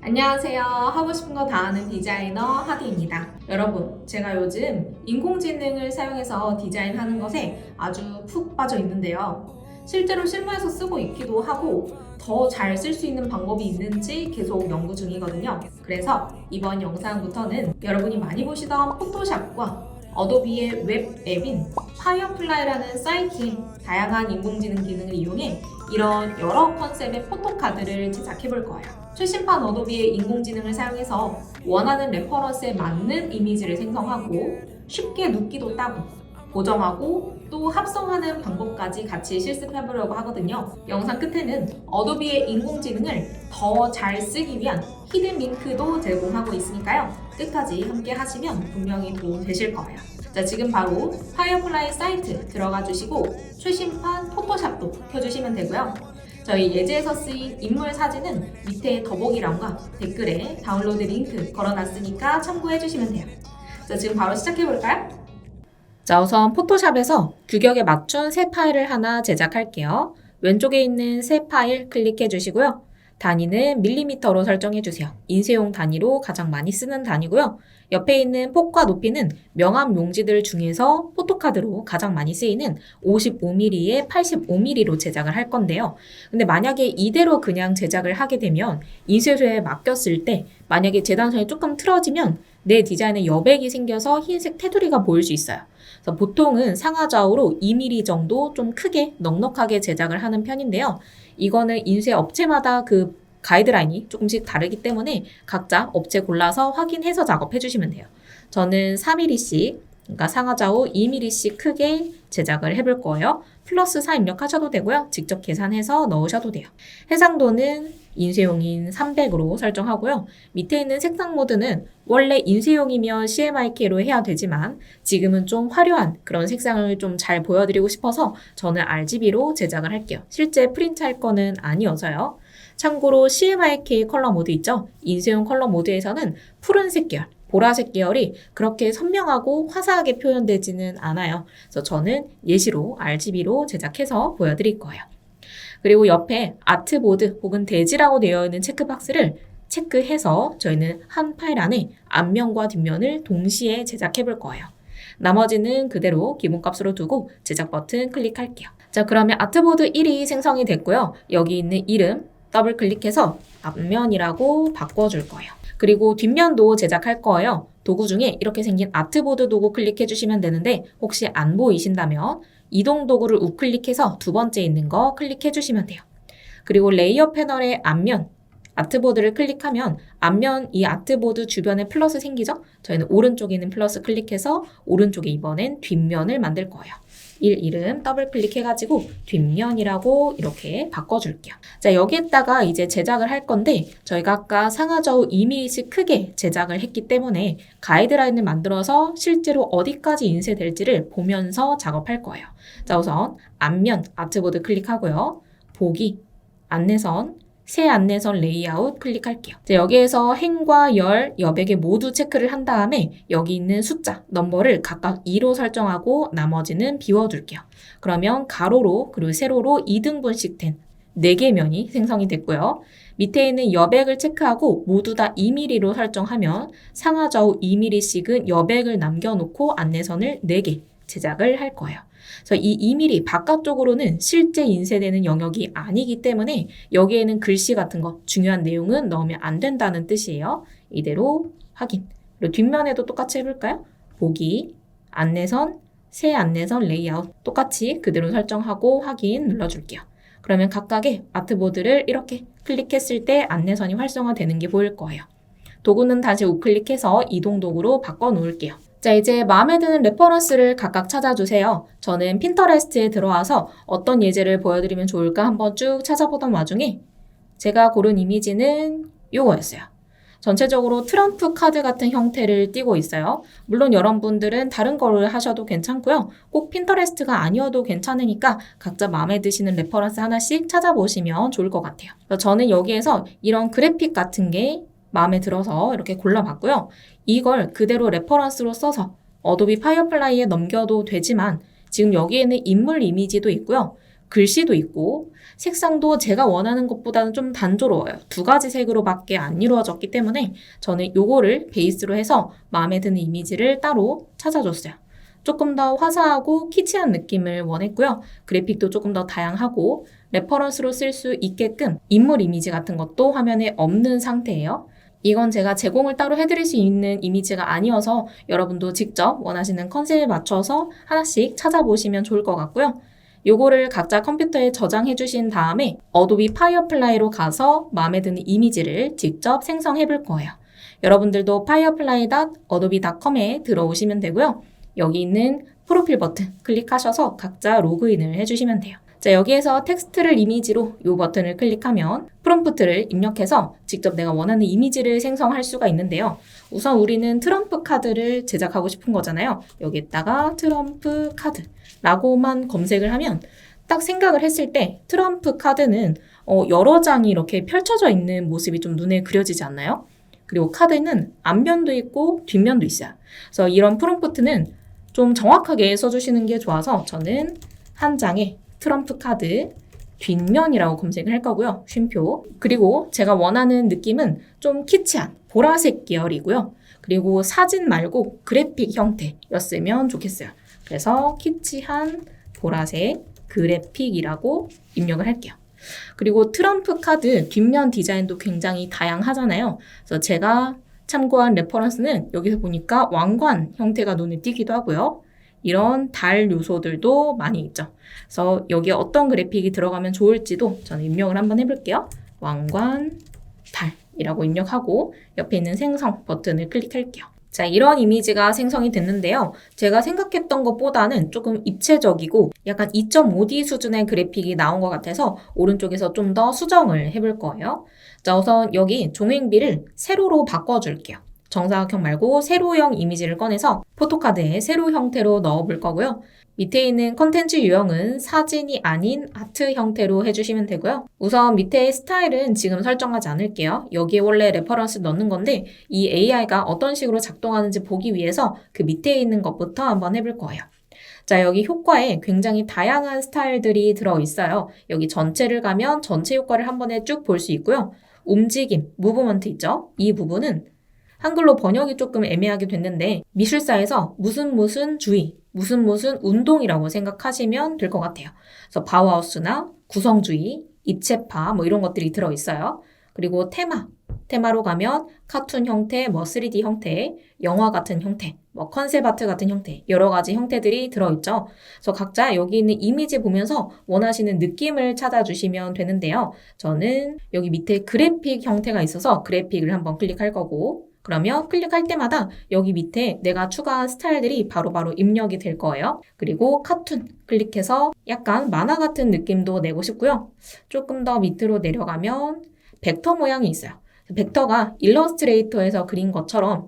안녕하세요. 하고 싶은 거 다 하는 디자이너 하디입니다. 여러분, 제가 요즘 인공지능을 사용해서 디자인하는 것에 아주 푹 빠져 있는데요. 실제로 실무에서 쓰고 있기도 하고 더 잘 쓸 수 있는 방법이 있는지 계속 연구 중이거든요. 그래서 이번 영상부터는 여러분이 많이 보시던 포토샵과 어도비의 웹 앱인 파이어플라이라는 사이트에 다양한 인공지능 기능을 이용해 이런 여러 컨셉의 포토카드를 제작해 볼 거예요. 최신판 어도비의 인공지능을 사용해서 원하는 레퍼런스에 맞는 이미지를 생성하고 쉽게 눕기도 따고 보정하고 또 합성하는 방법까지 같이 실습해 보려고 하거든요. 영상 끝에는 어도비의 인공지능을 더 잘 쓰기 위한 히든 링크도 제공하고 있으니까요. 끝까지 함께 하시면 분명히 도움 되실 거예요. 자, 지금 바로 파이어플라이 사이트 들어가 주시고 최신판 포토샵도 켜주시면 되고요. 저희 예제에서 쓰인 인물 사진은 밑에 더보기란과 댓글에 다운로드 링크 걸어놨으니까 참고해 주시면 돼요. 자, 지금 바로 시작해 볼까요? 자, 우선 포토샵에서 규격에 맞춘 새 파일을 하나 제작할게요. 왼쪽에 있는 새 파일 클릭해 주시고요. 단위는 밀리미터로 설정해 주세요. 인쇄용 단위로 가장 많이 쓰는 단위고요. 옆에 있는 폭과 높이는 명암 용지들 중에서 포토카드로 가장 많이 쓰이는 55mm에 85mm로 제작을 할 건데요. 근데 만약에 이대로 그냥 제작을 하게 되면 인쇄소에 맡겼을 때 만약에 재단선이 조금 틀어지면 내 디자인에 여백이 생겨서 흰색 테두리가 보일 수 있어요. 그래서 보통은 상하좌우로 2mm 정도 좀 크게 넉넉하게 제작을 하는 편인데요. 이거는 인쇄 업체마다 그 가이드라인이 조금씩 다르기 때문에 각자 업체 골라서 확인해서 작업해 주시면 돼요. 저는 4mm씩, 그러니까 상하좌우 2mm씩 크게 제작을 해볼 거예요. 플러스 4 입력하셔도 되고요. 직접 계산해서 넣으셔도 돼요. 해상도는 인쇄용인 300으로 설정하고요. 밑에 있는 색상 모드는 원래 인쇄용이면 CMYK로 해야 되지만 지금은 좀 화려한 그런 색상을 좀 잘 보여드리고 싶어서 저는 RGB로 제작을 할게요. 실제 프린트할 거는 아니어서요. 참고로 CMYK 컬러 모드 있죠? 인쇄용 컬러 모드에서는 푸른색 계열, 보라색 계열이 그렇게 선명하고 화사하게 표현되지는 않아요. 그래서 저는 예시로 RGB로 제작해서 보여드릴 거예요. 그리고 옆에 아트보드 혹은 대지라고 되어 있는 체크박스를 체크해서 저희는 한 파일 안에 앞면과 뒷면을 동시에 제작해 볼 거예요. 나머지는 그대로 기본값으로 두고 제작 버튼 클릭할게요. 자, 그러면 아트보드 1이 생성이 됐고요. 여기 있는 이름 더블 클릭해서 앞면이라고 바꿔줄 거예요. 그리고 뒷면도 제작할 거예요. 도구 중에 이렇게 생긴 아트보드 도구 클릭해 주시면 되는데 혹시 안 보이신다면 이동 도구를 우클릭해서 두 번째 있는 거 클릭해 주시면 돼요. 그리고 레이어 패널의 앞면 아트보드를 클릭하면 앞면 이 아트보드 주변에 플러스 생기죠? 저희는 오른쪽에 있는 플러스 클릭해서 오른쪽에 이번엔 뒷면을 만들 거예요. 이름 더블 클릭해가지고 뒷면이라고 이렇게 바꿔줄게요. 자, 여기에다가 이제 제작을 할 건데 저희가 아까 상하좌우 2mm씩 크게 제작을 했기 때문에 가이드라인을 만들어서 실제로 어디까지 인쇄될지를 보면서 작업할 거예요. 자, 우선 앞면 아트보드 클릭하고요. 보기, 안내선, 새 안내선 레이아웃 클릭할게요. 자, 여기에서 행과 열, 여백에 모두 체크를 한 다음에 여기 있는 숫자, 넘버를 각각 2로 설정하고 나머지는 비워둘게요. 그러면 가로로 그리고 세로로 2등분씩 된 4개 면이 생성이 됐고요. 밑에 있는 여백을 체크하고 모두 다 2mm로 설정하면 상하좌우 2mm씩은 여백을 남겨놓고 안내선을 4개 제작을 할 거예요. 그래서 이 2mm 바깥쪽으로는 실제 인쇄되는 영역이 아니기 때문에 여기에는 글씨 같은 거 중요한 내용은 넣으면 안 된다는 뜻이에요. 이대로 확인. 그리고 뒷면에도 똑같이 해볼까요? 보기, 안내선, 새 안내선 레이아웃 똑같이 그대로 설정하고 확인 눌러줄게요. 그러면 각각의 아트보드를 이렇게 클릭했을 때 안내선이 활성화되는 게 보일 거예요. 도구는 다시 우클릭해서 이동 도구로 바꿔 놓을게요. 자, 이제 마음에 드는 레퍼런스를 각각 찾아주세요. 저는 핀터레스트에 들어와서 어떤 예제를 보여드리면 좋을까 한번 쭉 찾아보던 와중에 제가 고른 이미지는 이거였어요. 전체적으로 트럼프 카드 같은 형태를 띠고 있어요. 물론 여러분들은 다른 거를 하셔도 괜찮고요. 꼭 핀터레스트가 아니어도 괜찮으니까 각자 마음에 드시는 레퍼런스 하나씩 찾아보시면 좋을 것 같아요. 저는 여기에서 이런 그래픽 같은 게 마음에 들어서 이렇게 골라봤고요. 이걸 그대로 레퍼런스로 써서 어도비 파이어플라이에 넘겨도 되지만 지금 여기에는 인물 이미지도 있고요. 글씨도 있고 색상도 제가 원하는 것보다는 좀 단조로워요. 두 가지 색으로밖에 안 이루어졌기 때문에 저는 요거를 베이스로 해서 마음에 드는 이미지를 따로 찾아줬어요. 조금 더 화사하고 키치한 느낌을 원했고요. 그래픽도 조금 더 다양하고 레퍼런스로 쓸 수 있게끔 인물 이미지 같은 것도 화면에 없는 상태예요. 이건 제가 제공을 따로 해드릴 수 있는 이미지가 아니어서 여러분도 직접 원하시는 컨셉에 맞춰서 하나씩 찾아보시면 좋을 것 같고요. 요거를 각자 컴퓨터에 저장해 주신 다음에 어도비 파이어플라이로 가서 마음에 드는 이미지를 직접 생성해 볼 거예요. 여러분들도 firefly.adobe.com에 들어오시면 되고요. 여기 있는 프로필 버튼 클릭하셔서 각자 로그인을 해주시면 돼요. 자, 여기에서 텍스트를 이미지로 이 버튼을 클릭하면 프롬프트를 입력해서 직접 내가 원하는 이미지를 생성할 수가 있는데요. 우선 우리는 트럼프 카드를 제작하고 싶은 거잖아요. 여기에다가 트럼프 카드라고만 검색을 하면 딱 생각을 했을 때 트럼프 카드는 여러 장이 이렇게 펼쳐져 있는 모습이 좀 눈에 그려지지 않나요? 그리고 카드는 앞면도 있고 뒷면도 있어요. 그래서 이런 프롬프트는 좀 정확하게 써주시는 게 좋아서 저는 한 장에 트럼프 카드 뒷면이라고 검색을 할 거고요. 쉼표. 그리고 제가 원하는 느낌은 좀 키치한 보라색 계열이고요. 그리고 사진 말고 그래픽 형태였으면 좋겠어요. 그래서 키치한 보라색 그래픽이라고 입력을 할게요. 그리고 트럼프 카드 뒷면 디자인도 굉장히 다양하잖아요. 그래서 제가 참고한 레퍼런스는 여기서 보니까 왕관 형태가 눈에 띄기도 하고요. 이런 달 요소들도 많이 있죠. 그래서 여기에 어떤 그래픽이 들어가면 좋을지도 저는 입력을 한번 해볼게요. 왕관 달이라고 입력하고 옆에 있는 생성 버튼을 클릭할게요. 자, 이런 이미지가 생성이 됐는데요. 제가 생각했던 것보다는 조금 입체적이고 약간 2.5D 수준의 그래픽이 나온 것 같아서 오른쪽에서 좀 더 수정을 해볼 거예요. 자, 우선 여기 종횡비를 세로로 바꿔줄게요. 정사각형 말고 세로형 이미지를 꺼내서 포토카드에 세로 형태로 넣어볼 거고요. 밑에 있는 컨텐츠 유형은 사진이 아닌 아트 형태로 해주시면 되고요. 우선 밑에 스타일은 지금 설정하지 않을게요. 여기에 원래 레퍼런스 넣는 건데 이 AI가 어떤 식으로 작동하는지 보기 위해서 그 밑에 있는 것부터 한번 해볼 거예요. 자, 여기 효과에 굉장히 다양한 스타일들이 들어있어요. 여기 전체를 가면 전체 효과를 한 번에 쭉 볼 수 있고요. 움직임, 무브먼트 있죠? 이 부분은 한글로 번역이 조금 애매하게 됐는데 미술사에서 무슨 주의, 무슨 운동이라고 생각하시면 될 것 같아요. 그래서 바우하우스나 구성주의, 입체파 뭐 이런 것들이 들어있어요. 그리고 테마로 가면 카툰 형태, 3D 형태, 영화 같은 형태, 컨셉 아트 같은 형태, 여러 가지 형태들이 들어있죠. 그래서 각자 여기 있는 이미지 보면서 원하시는 느낌을 찾아주시면 되는데요. 저는 여기 밑에 그래픽 형태가 있어서 그래픽을 한번 클릭할 거고 그러면 클릭할 때마다 여기 밑에 내가 추가한 스타일들이 바로바로 입력이 될 거예요. 그리고 카툰 클릭해서 약간 만화 같은 느낌도 내고 싶고요. 조금 더 밑으로 내려가면 벡터 모양이 있어요. 벡터가 일러스트레이터에서 그린 것처럼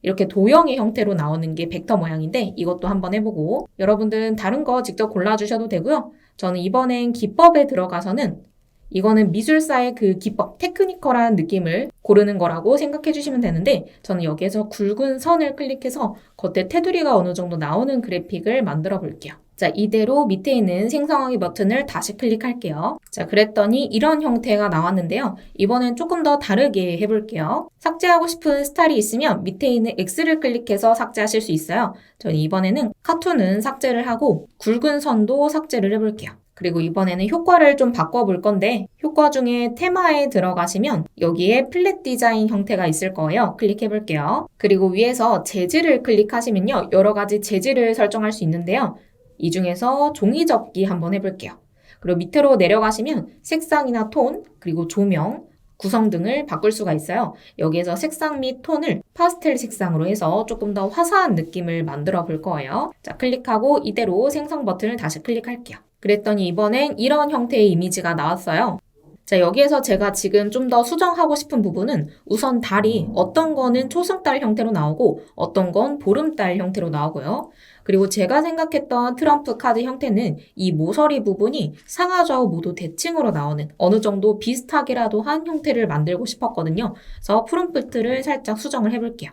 이렇게 도형의 형태로 나오는 게 벡터 모양인데 이것도 한번 해보고 여러분들은 다른 거 직접 골라주셔도 되고요. 저는 이번엔 기법에 들어가서는 이거는 미술사의 그 기법, 테크니컬한 느낌을 고르는 거라고 생각해 주시면 되는데 저는 여기에서 굵은 선을 클릭해서 겉에 테두리가 어느 정도 나오는 그래픽을 만들어 볼게요. 자, 이대로 밑에 있는 생성하기 버튼을 다시 클릭할게요. 자, 그랬더니 이런 형태가 나왔는데요. 이번엔 조금 더 다르게 해볼게요. 삭제하고 싶은 스타일이 있으면 밑에 있는 X를 클릭해서 삭제하실 수 있어요. 저는 이번에는 카툰은 삭제를 하고 굵은 선도 삭제를 해볼게요. 그리고 이번에는 효과를 좀 바꿔볼 건데 효과 중에 테마에 들어가시면 여기에 플랫 디자인 형태가 있을 거예요. 클릭해 볼게요. 그리고 위에서 재질을 클릭하시면요. 여러 가지 재질을 설정할 수 있는데요. 이 중에서 종이 접기 한번 해볼게요. 그리고 밑으로 내려가시면 색상이나 톤, 그리고 조명, 구성 등을 바꿀 수가 있어요. 여기에서 색상 및 톤을 파스텔 색상으로 해서 조금 더 화사한 느낌을 만들어 볼 거예요. 자, 클릭하고 이대로 생성 버튼을 다시 클릭할게요. 그랬더니 이번엔 이런 형태의 이미지가 나왔어요. 자, 여기에서 제가 지금 좀 더 수정하고 싶은 부분은 우선 달이 어떤 거는 초승달 형태로 나오고 어떤 건 보름달 형태로 나오고요. 그리고 제가 생각했던 트럼프 카드 형태는 이 모서리 부분이 상하좌우 모두 대칭으로 나오는 어느 정도 비슷하게라도 한 형태를 만들고 싶었거든요. 그래서 프롬프트를 살짝 수정을 해볼게요.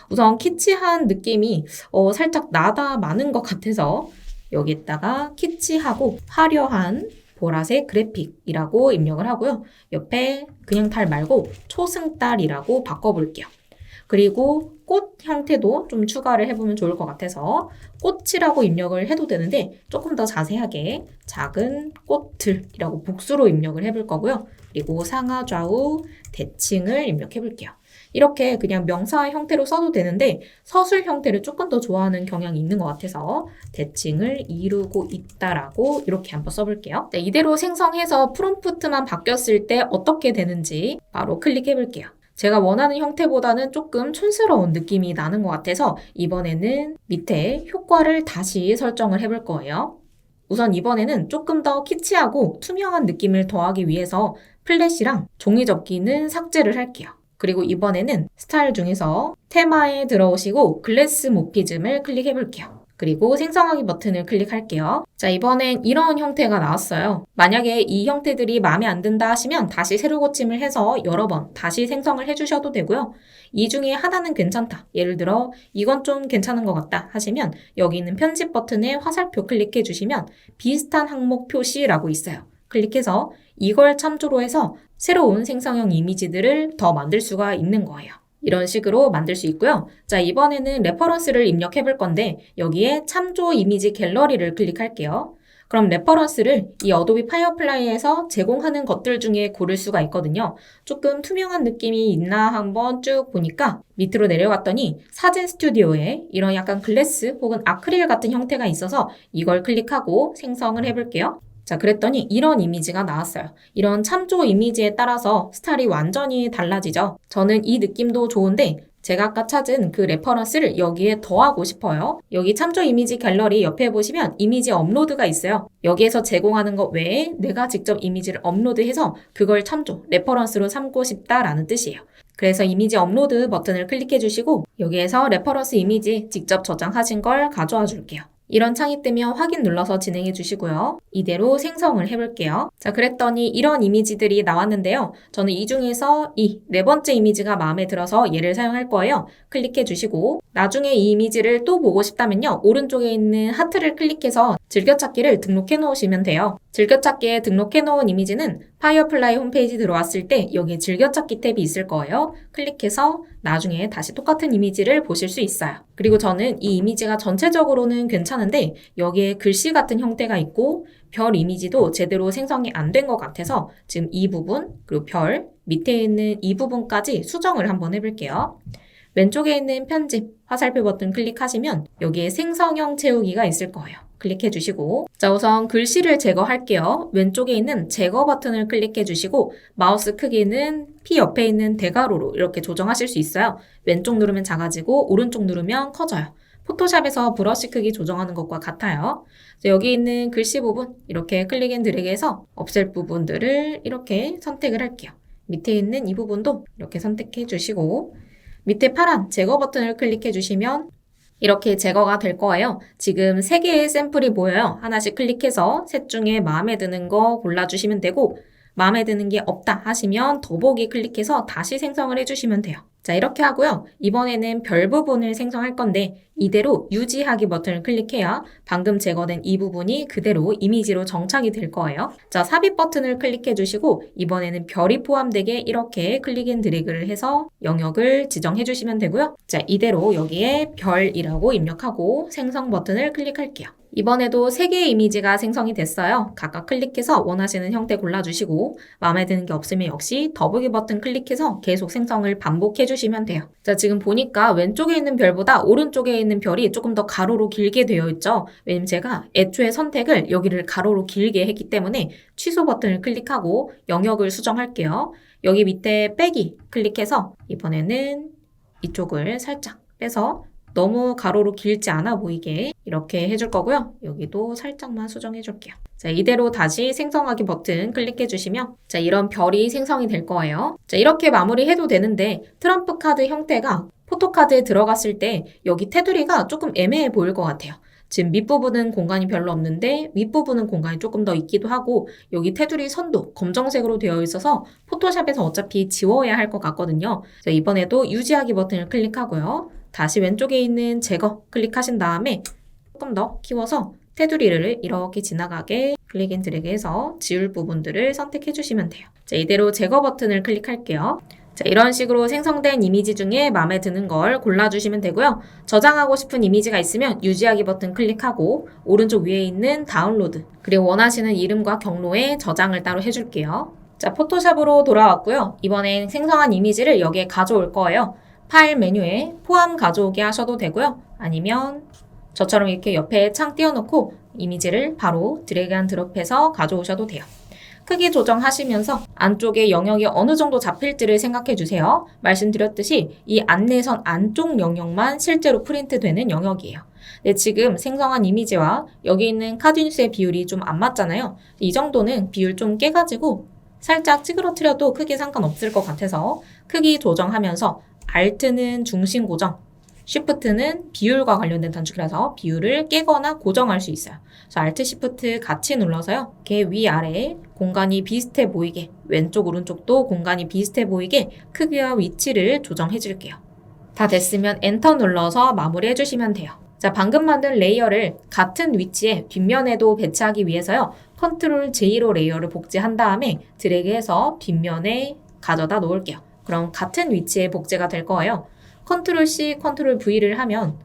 우선 키치한 느낌이 살짝 나다 많은 것 같아서 여기에다가 키치하고 화려한 보라색 그래픽이라고 입력을 하고요. 옆에 그냥 달 말고 초승달이라고 바꿔볼게요. 그리고 꽃 형태도 좀 추가를 해보면 좋을 것 같아서 꽃이라고 입력을 해도 되는데 조금 더 자세하게 작은 꽃들이라고 복수로 입력을 해볼 거고요. 그리고 상하 좌우 대칭을 입력해 볼게요. 이렇게 그냥 명사 형태로 써도 되는데 서술 형태를 조금 더 좋아하는 경향이 있는 것 같아서 대칭을 이루고 있다라고 이렇게 한번 써볼게요. 네, 이대로 생성해서 프롬프트만 바뀌었을 때 어떻게 되는지 바로 클릭해 볼게요. 제가 원하는 형태보다는 조금 촌스러운 느낌이 나는 것 같아서 이번에는 밑에 효과를 다시 설정을 해볼 거예요. 우선 이번에는 조금 더 키치하고 투명한 느낌을 더하기 위해서 플래시랑 종이접기는 삭제를 할게요. 그리고 이번에는 스타일 중에서 테마에 들어오시고 글래스 모피즘을 클릭해 볼게요. 그리고 생성하기 버튼을 클릭할게요. 자, 이번엔 이런 형태가 나왔어요. 만약에 이 형태들이 마음에 안 든다 하시면 다시 새로 고침을 해서 여러 번 다시 생성을 해주셔도 되고요. 이 중에 하나는 괜찮다. 예를 들어 이건 좀 괜찮은 것 같다 하시면 여기 있는 편집 버튼에 화살표 클릭해 주시면 비슷한 항목 표시라고 있어요. 클릭해서 이걸 참조로 해서 새로운 생성형 이미지들을 더 만들 수가 있는 거예요. 이런 식으로 만들 수 있고요. 자, 이번에는 레퍼런스를 입력해 볼 건데 여기에 참조 이미지 갤러리를 클릭할게요. 그럼 레퍼런스를 이 어도비 파이어플라이에서 제공하는 것들 중에 고를 수가 있거든요. 조금 투명한 느낌이 있나 한번 쭉 보니까 밑으로 내려갔더니 사진 스튜디오에 이런 약간 글래스 혹은 아크릴 같은 형태가 있어서 이걸 클릭하고 생성을 해볼게요. 자, 그랬더니 이런 이미지가 나왔어요. 이런 참조 이미지에 따라서 스타일이 완전히 달라지죠. 저는 이 느낌도 좋은데 제가 아까 찾은 그 레퍼런스를 여기에 더하고 싶어요. 여기 참조 이미지 갤러리 옆에 보시면 이미지 업로드가 있어요. 여기에서 제공하는 것 외에 내가 직접 이미지를 업로드해서 그걸 참조, 레퍼런스로 삼고 싶다라는 뜻이에요. 그래서 이미지 업로드 버튼을 클릭해 주시고 여기에서 레퍼런스 이미지 직접 저장하신 걸 가져와 줄게요. 이런 창이 뜨면 확인 눌러서 진행해 주시고요. 이대로 생성을 해볼게요. 자, 그랬더니 이런 이미지들이 나왔는데요. 저는 이 중에서 이 네 번째 이미지가 마음에 들어서 얘를 사용할 거예요. 클릭해 주시고 나중에 이 이미지를 또 보고 싶다면요. 오른쪽에 있는 하트를 클릭해서 즐겨찾기를 등록해 놓으시면 돼요. 즐겨찾기에 등록해 놓은 이미지는 파이어플라이 홈페이지 들어왔을 때 여기 즐겨찾기 탭이 있을 거예요. 클릭해서 나중에 다시 똑같은 이미지를 보실 수 있어요. 그리고 저는 이 이미지가 전체적으로는 괜찮은데 여기에 글씨 같은 형태가 있고 별 이미지도 제대로 생성이 안 된 것 같아서 지금 이 부분 그리고 별 밑에 있는 이 부분까지 수정을 한번 해볼게요. 왼쪽에 있는 편집 화살표 버튼 클릭하시면 여기에 생성형 채우기가 있을 거예요. 클릭해 주시고 자, 우선 글씨를 제거할게요. 왼쪽에 있는 제거 버튼을 클릭해 주시고 마우스 크기는 P 옆에 있는 대괄호로 이렇게 조정하실 수 있어요. 왼쪽 누르면 작아지고 오른쪽 누르면 커져요. 포토샵에서 브러쉬 크기 조정하는 것과 같아요. 여기 있는 글씨 부분 이렇게 클릭 앤 드래그해서 없앨 부분들을 이렇게 선택을 할게요. 밑에 있는 이 부분도 이렇게 선택해 주시고 밑에 파란 제거 버튼을 클릭해 주시면 이렇게 제거가 될 거예요. 지금 3개의 샘플이 보여요. 하나씩 클릭해서 셋 중에 마음에 드는 거 골라주시면 되고 마음에 드는 게 없다 하시면 더보기 클릭해서 다시 생성을 해주시면 돼요. 자, 이렇게 하고요. 이번에는 별 부분을 생성할 건데 이대로 유지하기 버튼을 클릭해야 방금 제거된 이 부분이 그대로 이미지로 정착이 될 거예요. 자, 삽입 버튼을 클릭해 주시고 이번에는 별이 포함되게 이렇게 클릭 앤 드래그를 해서 영역을 지정해 주시면 되고요. 자, 이대로 여기에 별이라고 입력하고 생성 버튼을 클릭할게요. 이번에도 3개의 이미지가 생성이 됐어요. 각각 클릭해서 원하시는 형태 골라주시고 마음에 드는 게 없으면 역시 더보기 버튼 클릭해서 계속 생성을 반복해 주시면 돼요. 자, 지금 보니까 왼쪽에 있는 별보다 오른쪽에 있는 별이 조금 더 가로로 길게 되어 있죠. 왜냐면 제가 애초에 선택을 여기를 가로로 길게 했기 때문에 취소 버튼을 클릭하고 영역을 수정할게요. 여기 밑에 빼기 클릭해서 이번에는 이쪽을 살짝 빼서 너무 가로로 길지 않아 보이게 이렇게 해줄 거고요. 여기도 살짝만 수정해 줄게요. 자, 이대로 다시 생성하기 버튼 클릭해 주시면 자, 이런 별이 생성이 될 거예요. 자, 이렇게 마무리해도 되는데 트럼프 카드 형태가 포토카드에 들어갔을 때 여기 테두리가 조금 애매해 보일 것 같아요. 지금 밑부분은 공간이 별로 없는데 윗부분은 공간이 조금 더 있기도 하고 여기 테두리 선도 검정색으로 되어 있어서 포토샵에서 어차피 지워야 할 것 같거든요. 자, 이번에도 유지하기 버튼을 클릭하고요. 다시 왼쪽에 있는 제거 클릭하신 다음에 조금 더 키워서 테두리를 이렇게 지나가게 클릭 앤 드래그 해서 지울 부분들을 선택해 주시면 돼요. 자, 이대로 제거 버튼을 클릭할게요. 자, 이런 식으로 생성된 이미지 중에 마음에 드는 걸 골라주시면 되고요. 저장하고 싶은 이미지가 있으면 유지하기 버튼 클릭하고 오른쪽 위에 있는 다운로드, 그리고 원하시는 이름과 경로에 저장을 따로 해줄게요. 자, 포토샵으로 돌아왔고요. 이번엔 생성한 이미지를 여기에 가져올 거예요. 파일 메뉴에 포함 가져오게 하셔도 되고요. 아니면 저처럼 이렇게 옆에 창 띄워놓고 이미지를 바로 드래그 앤 드롭해서 가져오셔도 돼요. 크기 조정하시면서 안쪽에 영역이 어느 정도 잡힐지를 생각해 주세요. 말씀드렸듯이 이 안내선 안쪽 영역만 실제로 프린트되는 영역이에요. 근데 지금 생성한 이미지와 여기 있는 카드뉴스의 비율이 좀 안 맞잖아요. 이 정도는 비율 좀 깨가지고 살짝 찌그러뜨려도 크게 상관없을 것 같아서 크기 조정하면서 Alt는 중심 고정, Shift는 비율과 관련된 단축이라서 비율을 깨거나 고정할 수 있어요. 그래서 Alt, Shift 같이 눌러서요. 이렇게 위아래 공간이 비슷해 보이게, 왼쪽 오른쪽도 공간이 비슷해 보이게 크기와 위치를 조정해 줄게요. 다 됐으면 엔터 눌러서 마무리 해주시면 돼요. 자, 방금 만든 레이어를 같은 위치에 뒷면에도 배치하기 위해서요. 컨트롤 J로 레이어를 복제한 다음에 드래그해서 뒷면에 가져다 놓을게요. 그럼 같은 위치에 복제가 될 거예요. 컨트롤 C, 컨트롤 V를 하면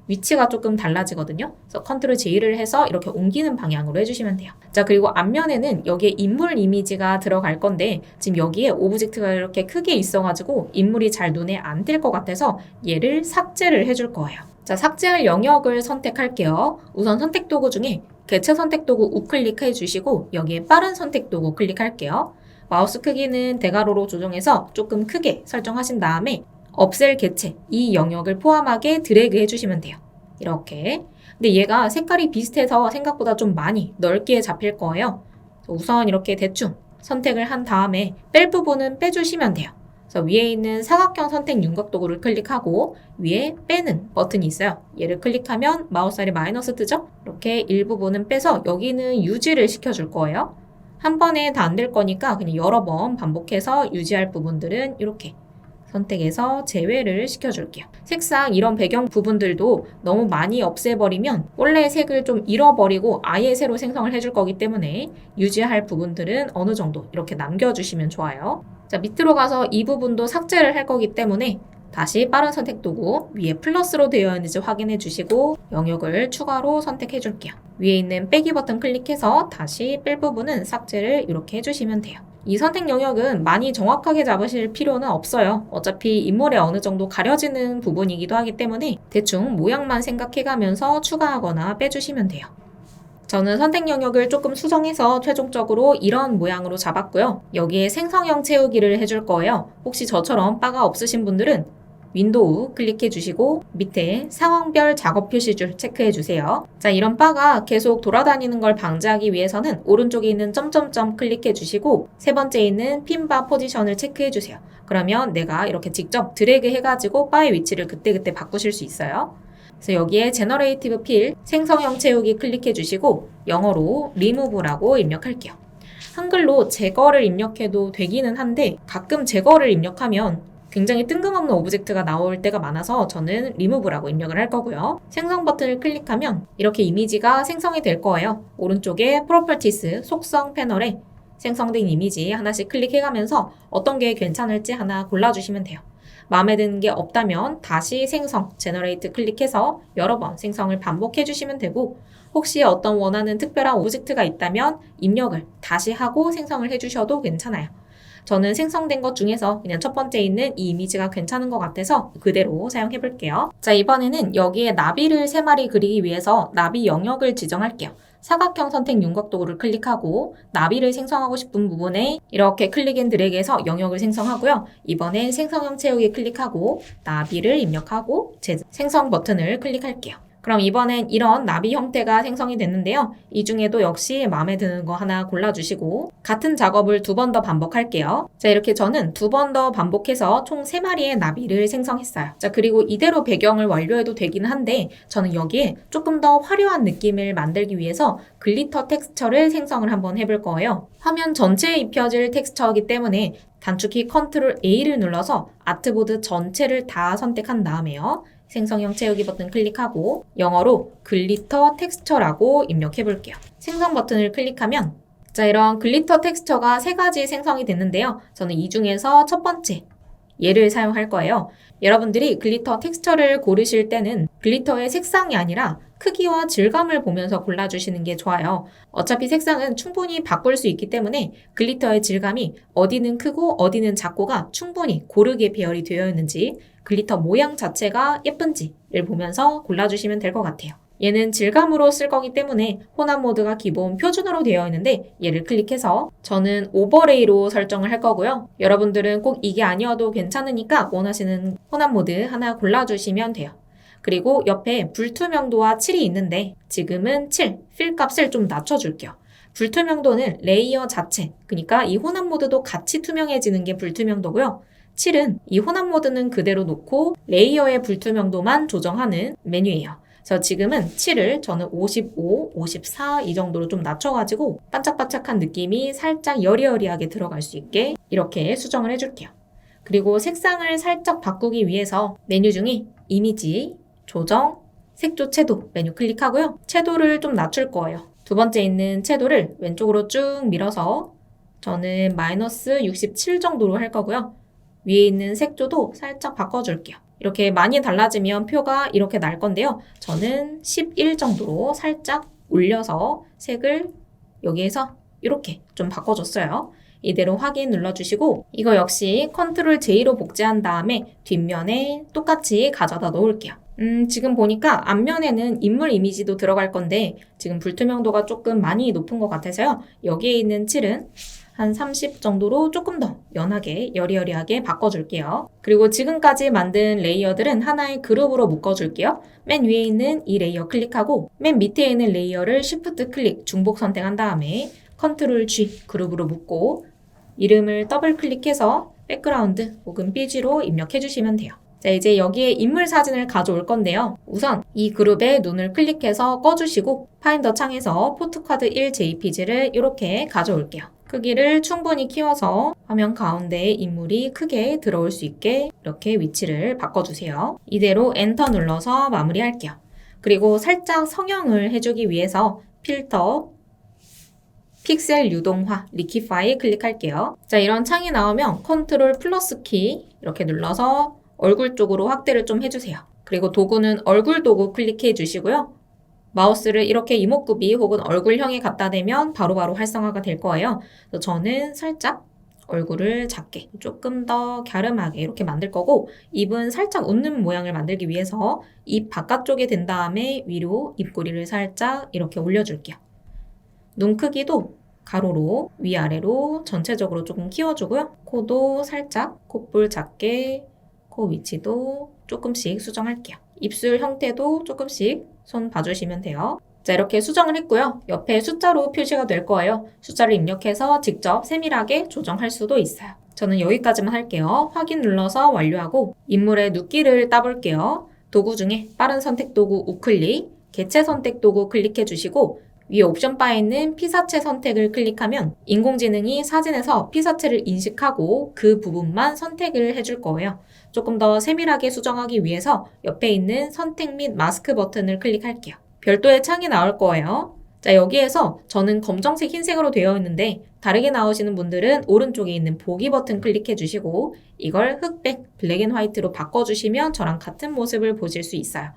위치가 조금 달라지거든요. 그래서 컨트롤 J를 해서 이렇게 옮기는 방향으로 해주시면 돼요. 자, 그리고 앞면에는 여기에 인물 이미지가 들어갈 건데 지금 여기에 오브젝트가 이렇게 크게 있어가지고 인물이 잘 눈에 안 띌 것 같아서 얘를 삭제를 해줄 거예요. 자, 삭제할 영역을 선택할게요. 우선 선택 도구 중에 개체 선택 도구 우클릭해 주시고 여기에 빠른 선택 도구 클릭할게요. 마우스 크기는 대괄호로 조정해서 조금 크게 설정하신 다음에 없앨 개체, 이 영역을 포함하게 드래그 해주시면 돼요. 이렇게. 근데 얘가 색깔이 비슷해서 생각보다 좀 많이 넓게 잡힐 거예요. 우선 이렇게 대충 선택을 한 다음에 뺄 부분은 빼주시면 돼요. 그래서 위에 있는 사각형 선택 윤곽 도구를 클릭하고 위에 빼는 버튼이 있어요. 얘를 클릭하면 마우스 아래 마이너스 뜨죠? 이렇게 일부분은 빼서 여기는 유지를 시켜줄 거예요. 한 번에 다 안 될 거니까 그냥 여러 번 반복해서 유지할 부분들은 이렇게 선택해서 제외를 시켜줄게요. 색상 이런 배경 부분들도 너무 많이 없애버리면 원래의 색을 좀 잃어버리고 아예 새로 생성을 해줄 거기 때문에 유지할 부분들은 어느 정도 이렇게 남겨주시면 좋아요. 자, 밑으로 가서 이 부분도 삭제를 할 거기 때문에 다시 빠른 선택 도구 위에 플러스로 되어 있는지 확인해 주시고 영역을 추가로 선택해 줄게요. 위에 있는 빼기 버튼 클릭해서 다시 뺄 부분은 삭제를 이렇게 해주시면 돼요. 이 선택 영역은 많이 정확하게 잡으실 필요는 없어요. 어차피 인물에 어느 정도 가려지는 부분이기도 하기 때문에 대충 모양만 생각해가면서 추가하거나 빼주시면 돼요. 저는 선택 영역을 조금 수정해서 최종적으로 이런 모양으로 잡았고요. 여기에 생성형 채우기를 해줄 거예요. 혹시 저처럼 바가 없으신 분들은 윈도우 클릭해 주시고 밑에 상황별 작업 표시줄 체크해 주세요. 자, 이런 바가 계속 돌아다니는 걸 방지하기 위해서는 오른쪽에 있는 점점점 클릭해 주시고 세 번째에 있는 핀바 포지션을 체크해 주세요. 그러면 내가 이렇게 직접 드래그 해가지고 바의 위치를 그때그때 바꾸실 수 있어요. 그래서 여기에 제너레이티브 필 생성형 채우기 클릭해 주시고 영어로 remove라고 입력할게요. 한글로 제거를 입력해도 되기는 한데 가끔 제거를 입력하면 굉장히 뜬금없는 오브젝트가 나올 때가 많아서 저는 remove라고 입력을 할 거고요. 생성 버튼을 클릭하면 이렇게 이미지가 생성이 될 거예요. 오른쪽에 properties 속성 패널에 생성된 이미지 하나씩 클릭해가면서 어떤 게 괜찮을지 하나 골라주시면 돼요. 마음에 드는 게 없다면 다시 생성, 제너레이트 클릭해서 여러 번 생성을 반복해 주시면 되고 혹시 어떤 원하는 특별한 오브젝트가 있다면 입력을 다시 하고 생성을 해주셔도 괜찮아요. 저는 생성된 것 중에서 그냥 첫 번째 있는 이 이미지가 괜찮은 것 같아서 그대로 사용해 볼게요. 자, 이번에는 여기에 나비를 3마리 그리기 위해서 나비 영역을 지정할게요. 사각형 선택 윤곽 도구를 클릭하고 나비를 생성하고 싶은 부분에 이렇게 클릭 앤 드래그해서 영역을 생성하고요. 이번엔 생성형 채우기 클릭하고 나비를 입력하고 생성 버튼을 클릭할게요. 그럼 이번엔 이런 나비 형태가 생성이 됐는데요. 이 중에도 역시 마음에 드는 거 하나 골라주시고 같은 작업을 2번 더 반복할게요. 자, 이렇게 저는 2번 더 반복해서 총 3마리의 나비를 생성했어요. 자, 그리고 이대로 배경을 완료해도 되긴 한데 저는 여기에 조금 더 화려한 느낌을 만들기 위해서 글리터 텍스처를 생성을 한번 해볼 거예요. 화면 전체에 입혀질 텍스처이기 때문에 단축키 컨트롤 A를 눌러서 아트보드 전체를 다 선택한 다음에요. 생성형 채우기 버튼 클릭하고 영어로 글리터 텍스처라고 입력해 볼게요. 생성 버튼을 클릭하면 자, 이런 글리터 텍스처가 3가지 생성이 됐는데요. 저는 이 중에서 첫 번째 얘를 사용할 거예요. 여러분들이 글리터 텍스처를 고르실 때는 글리터의 색상이 아니라 크기와 질감을 보면서 골라주시는 게 좋아요. 어차피 색상은 충분히 바꿀 수 있기 때문에 글리터의 질감이 어디는 크고 어디는 작고가 충분히 고르게 배열이 되어 있는지 글리터 모양 자체가 예쁜지를 보면서 골라주시면 될 것 같아요. 얘는 질감으로 쓸 거기 때문에 혼합 모드가 기본 표준으로 되어 있는데 얘를 클릭해서 저는 오버레이로 설정을 할 거고요. 여러분들은 꼭 이게 아니어도 괜찮으니까 원하시는 혼합 모드 하나 골라주시면 돼요. 그리고 옆에 불투명도와 7이 있는데 지금은 7, 필 값을 좀 낮춰줄게요. 불투명도는 레이어 자체, 그러니까 이 혼합 모드도 같이 투명해지는 게 불투명도고요. 7은 이 혼합 모드는 그대로 놓고 레이어의 불투명도만 조정하는 메뉴예요. 그래서 지금은 7을 저는 55, 54 이 정도로 좀 낮춰가지고 반짝반짝한 느낌이 살짝 여리여리하게 들어갈 수 있게 이렇게 수정을 해줄게요. 그리고 색상을 살짝 바꾸기 위해서 메뉴 중에 이미지, 조정, 색조 채도 메뉴 클릭하고요. 채도를 좀 낮출 거예요. 두 번째 있는 채도를 왼쪽으로 쭉 밀어서 저는 마이너스 67 정도로 할 거고요. 위에 있는 색조도 살짝 바꿔줄게요. 이렇게 많이 달라지면 표가 이렇게 날 건데요. 저는 11 정도로 살짝 올려서 색을 여기에서 이렇게 좀 바꿔줬어요. 이대로 확인 눌러주시고 이거 역시 컨트롤 J로 복제한 다음에 뒷면에 똑같이 가져다 놓을게요. 지금 보니까 앞면에는 인물 이미지도 들어갈 건데 지금 불투명도가 조금 많이 높은 것 같아서요. 여기에 있는 7은 한 30 정도로 조금 더 연하게 여리여리하게 바꿔줄게요. 그리고 지금까지 만든 레이어들은 하나의 그룹으로 묶어줄게요. 맨 위에 있는 이 레이어 클릭하고 맨 밑에 있는 레이어를 Shift 클릭 중복 선택한 다음에 Ctrl G 그룹으로 묶고 이름을 더블 클릭해서 백그라운드 혹은 BG로 입력해주시면 돼요. 자, 이제 여기에 인물 사진을 가져올 건데요. 우선 이 그룹에 눈을 클릭해서 꺼주시고 파인더 창에서 포토카드 1 JPG를 이렇게 가져올게요. 크기를 충분히 키워서 화면 가운데에 인물이 크게 들어올 수 있게 이렇게 위치를 바꿔주세요. 이대로 엔터 눌러서 마무리할게요. 그리고 살짝 성형을 해주기 위해서 필터, 픽셀 유동화, 리키파이 클릭할게요. 자, 이런 창이 나오면 컨트롤 플러스 키 이렇게 눌러서 얼굴 쪽으로 확대를 좀 해주세요. 그리고 도구는 얼굴 도구 클릭해 주시고요. 마우스를 이렇게 이목구비 혹은 얼굴형에 갖다 대면 바로바로 활성화가 될 거예요. 그래서 저는 살짝 얼굴을 작게 조금 더 갸름하게 이렇게 만들 거고 입은 살짝 웃는 모양을 만들기 위해서 입 바깥쪽에 댄 다음에 위로 입꼬리를 살짝 이렇게 올려줄게요. 눈 크기도 가로로 위아래로 전체적으로 조금 키워주고요. 코도 살짝 콧볼 작게 코 위치도 조금씩 수정할게요. 입술 형태도 조금씩 손 봐주시면 돼요. 자, 이렇게 수정을 했고요. 옆에 숫자로 표시가 될 거예요. 숫자를 입력해서 직접 세밀하게 조정할 수도 있어요. 저는 여기까지만 할게요. 확인 눌러서 완료하고 인물의 눕기를 따볼게요. 도구 중에 빠른 선택 도구 우클릭, 개체 선택 도구 클릭해 주시고 위에 옵션 바에 있는 피사체 선택을 클릭하면 인공지능이 사진에서 피사체를 인식하고 그 부분만 선택을 해줄 거예요. 조금 더 세밀하게 수정하기 위해서 옆에 있는 선택 및 마스크 버튼을 클릭할게요. 별도의 창이 나올 거예요. 자, 여기에서 저는 검정색, 흰색으로 되어 있는데 다르게 나오시는 분들은 오른쪽에 있는 보기 버튼 클릭해 주시고 이걸 흑백, 블랙 앤 화이트로 바꿔주시면 저랑 같은 모습을 보실 수 있어요.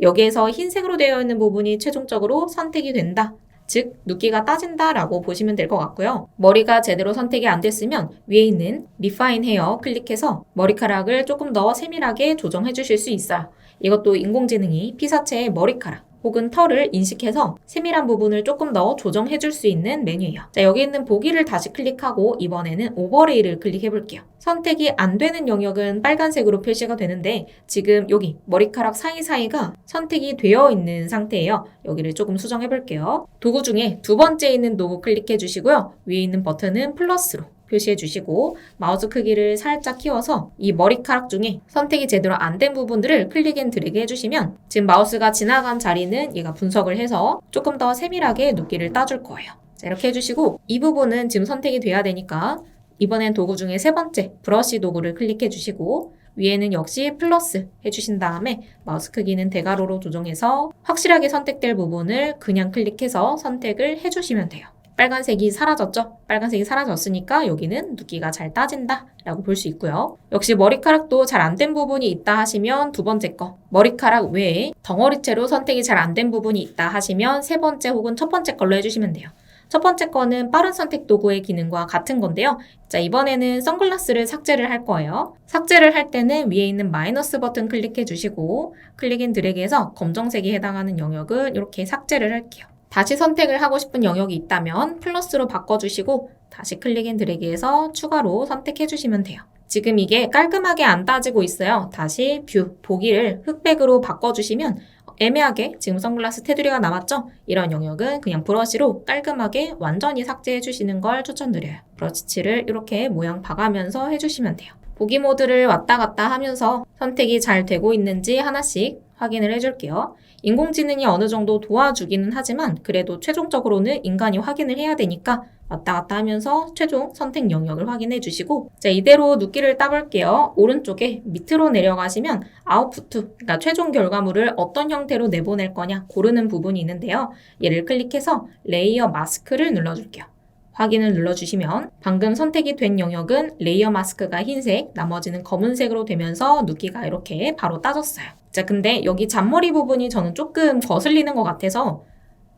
여기에서 흰색으로 되어 있는 부분이 최종적으로 선택이 된다. 즉, 눕기가 따진다 라고 보시면 될 것 같고요. 머리가 제대로 선택이 안 됐으면 위에 있는 Refine Hair 클릭해서 머리카락을 조금 더 세밀하게 조정해 주실 수 있어요. 이것도 인공지능이 피사체의 머리카락 혹은 털을 인식해서 세밀한 부분을 조금 더 조정해 줄 수 있는 메뉴예요. 자, 여기 있는 보기를 다시 클릭하고 이번에는 오버레이를 클릭해 볼게요. 선택이 안 되는 영역은 빨간색으로 표시가 되는데 지금 여기 머리카락 사이사이가 선택이 되어 있는 상태예요. 여기를 조금 수정해 볼게요. 도구 중에 두 번째 있는 도구 클릭해 주시고요. 위에 있는 버튼은 플러스로 표시해 주시고 마우스 크기를 살짝 키워서 이 머리카락 중에 선택이 제대로 안 된 부분들을 클릭 앤 드래그 해주시면 지금 마우스가 지나간 자리는 얘가 분석을 해서 조금 더 세밀하게 눕기를 따줄 거예요. 자, 이렇게 해주시고 이 부분은 지금 선택이 돼야 되니까 이번엔 도구 중에 세 번째 브러쉬 도구를 클릭해 주시고 위에는 역시 플러스 해주신 다음에 마우스 크기는 대괄호로 조정해서 확실하게 선택될 부분을 그냥 클릭해서 선택을 해주시면 돼요. 빨간색이 사라졌죠? 빨간색이 사라졌으니까 여기는 눕기가 잘 따진다 라고 볼 수 있고요. 역시 머리카락도 잘 안 된 부분이 있다 하시면 두 번째 거, 머리카락 외에 덩어리채로 선택이 잘 안 된 부분이 있다 하시면 세 번째 혹은 첫 번째 걸로 해주시면 돼요. 첫 번째 거는 빠른 선택 도구의 기능과 같은 건데요. 자, 이번에는 선글라스를 삭제를 할 거예요. 삭제를 할 때는 위에 있는 마이너스 버튼 클릭해 주시고 클릭 앤 드래그해서 검정색에 해당하는 영역은 이렇게 삭제를 할게요. 다시 선택을 하고 싶은 영역이 있다면 플러스로 바꿔주시고 다시 클릭 앤 드래그해서 추가로 선택해 주시면 돼요. 지금 이게 깔끔하게 안 따지고 있어요. 다시 뷰, 보기를 흑백으로 바꿔주시면 애매하게 지금 선글라스 테두리가 남았죠? 이런 영역은 그냥 브러쉬로 깔끔하게 완전히 삭제해 주시는 걸 추천드려요. 브러쉬칠을 이렇게 모양 봐가면서 해주시면 돼요. 보기 모드를 왔다 갔다 하면서 선택이 잘 되고 있는지 하나씩 확인을 해줄게요. 인공지능이 어느 정도 도와주기는 하지만 그래도 최종적으로는 인간이 확인을 해야 되니까 왔다 갔다 하면서 최종 선택 영역을 확인해 주시고 자, 이대로 눕기를 따볼게요. 오른쪽에 밑으로 내려가시면 아웃푸트, 그러니까 최종 결과물을 어떤 형태로 내보낼 거냐 고르는 부분이 있는데요. 얘를 클릭해서 레이어 마스크를 눌러줄게요. 확인을 눌러주시면 방금 선택이 된 영역은 레이어 마스크가 흰색, 나머지는 검은색으로 되면서 눕기가 이렇게 바로 따졌어요. 자, 근데 여기 잔머리 부분이 저는 조금 거슬리는 것 같아서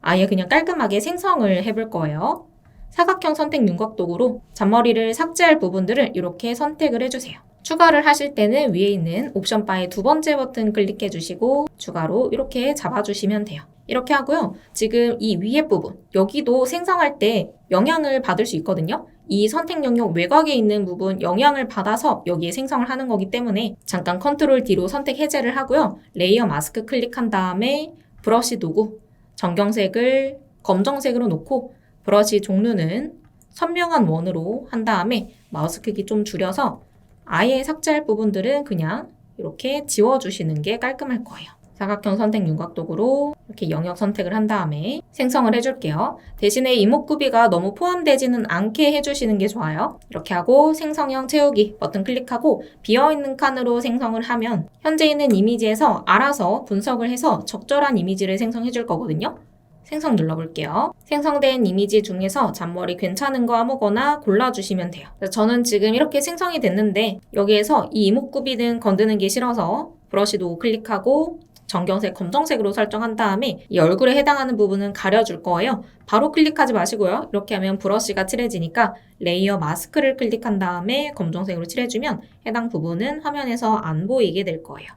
아예 그냥 깔끔하게 생성을 해볼 거예요. 사각형 선택 윤곽 도구로 잔머리를 삭제할 부분들을 이렇게 선택을 해주세요. 추가를 하실 때는 위에 있는 옵션 바의 두 번째 버튼 클릭해 주시고 추가로 이렇게 잡아주시면 돼요. 이렇게 하고요. 지금 이 위에 부분, 여기도 생성할 때 영향을 받을 수 있거든요. 이 선택 영역 외곽에 있는 부분 영향을 받아서 여기에 생성을 하는 거기 때문에 잠깐 컨트롤 D로 선택 해제를 하고요. 레이어 마스크 클릭한 다음에 브러쉬 도구, 정경색을 검정색으로 놓고 브러쉬 종류는 선명한 원으로 한 다음에 마우스 크기 좀 줄여서 아예 삭제할 부분들은 그냥 이렇게 지워주시는 게 깔끔할 거예요. 사각형 선택 윤곽 도구로 이렇게 영역 선택을 한 다음에 생성을 해줄게요. 대신에 이목구비가 너무 포함되지는 않게 해주시는 게 좋아요. 이렇게 하고 생성형 채우기 버튼 클릭하고 비어있는 칸으로 생성을 하면 현재 있는 이미지에서 알아서 분석을 해서 적절한 이미지를 생성해 줄 거거든요. 생성 눌러볼게요. 생성된 이미지 중에서 잔머리 괜찮은 거 아무거나 골라주시면 돼요. 저는 지금 이렇게 생성이 됐는데 여기에서 이 이목구비는 건드는 게 싫어서 브러쉬 도구 클릭하고 정경색 검정색으로 설정한 다음에 이 얼굴에 해당하는 부분은 가려줄 거예요. 바로 클릭하지 마시고요. 이렇게 하면 브러쉬가 칠해지니까 레이어 마스크를 클릭한 다음에 검정색으로 칠해주면 해당 부분은 화면에서 안 보이게 될 거예요.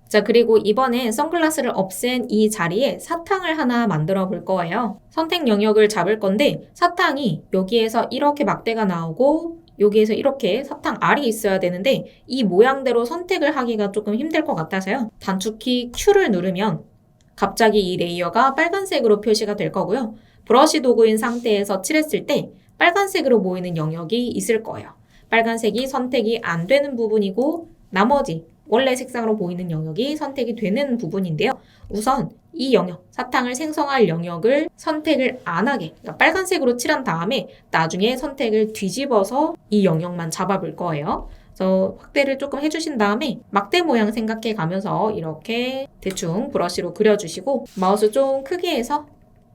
자, 그리고 이번엔 선글라스를 없앤 이 자리에 사탕을 하나 만들어 볼 거예요. 선택 영역을 잡을 건데 사탕이 여기에서 이렇게 막대가 나오고 여기에서 이렇게 사탕 알이 있어야 되는데 이 모양대로 선택을 하기가 조금 힘들 것 같아서요. 단축키 Q를 누르면 갑자기 이 레이어가 빨간색으로 표시가 될 거고요. 브러쉬 도구인 상태에서 칠했을 때 빨간색으로 보이는 영역이 있을 거예요. 빨간색이 선택이 안 되는 부분이고 나머지 원래 색상으로 보이는 영역이 선택이 되는 부분인데요. 우선 이 영역, 사탕을 생성할 영역을 선택을 안 하게, 그러니까 빨간색으로 칠한 다음에 나중에 선택을 뒤집어서 이 영역만 잡아볼 거예요. 그래서 확대를 조금 해주신 다음에 막대 모양 생각해 가면서 이렇게 대충 브러쉬로 그려주시고 마우스 좀 크게 해서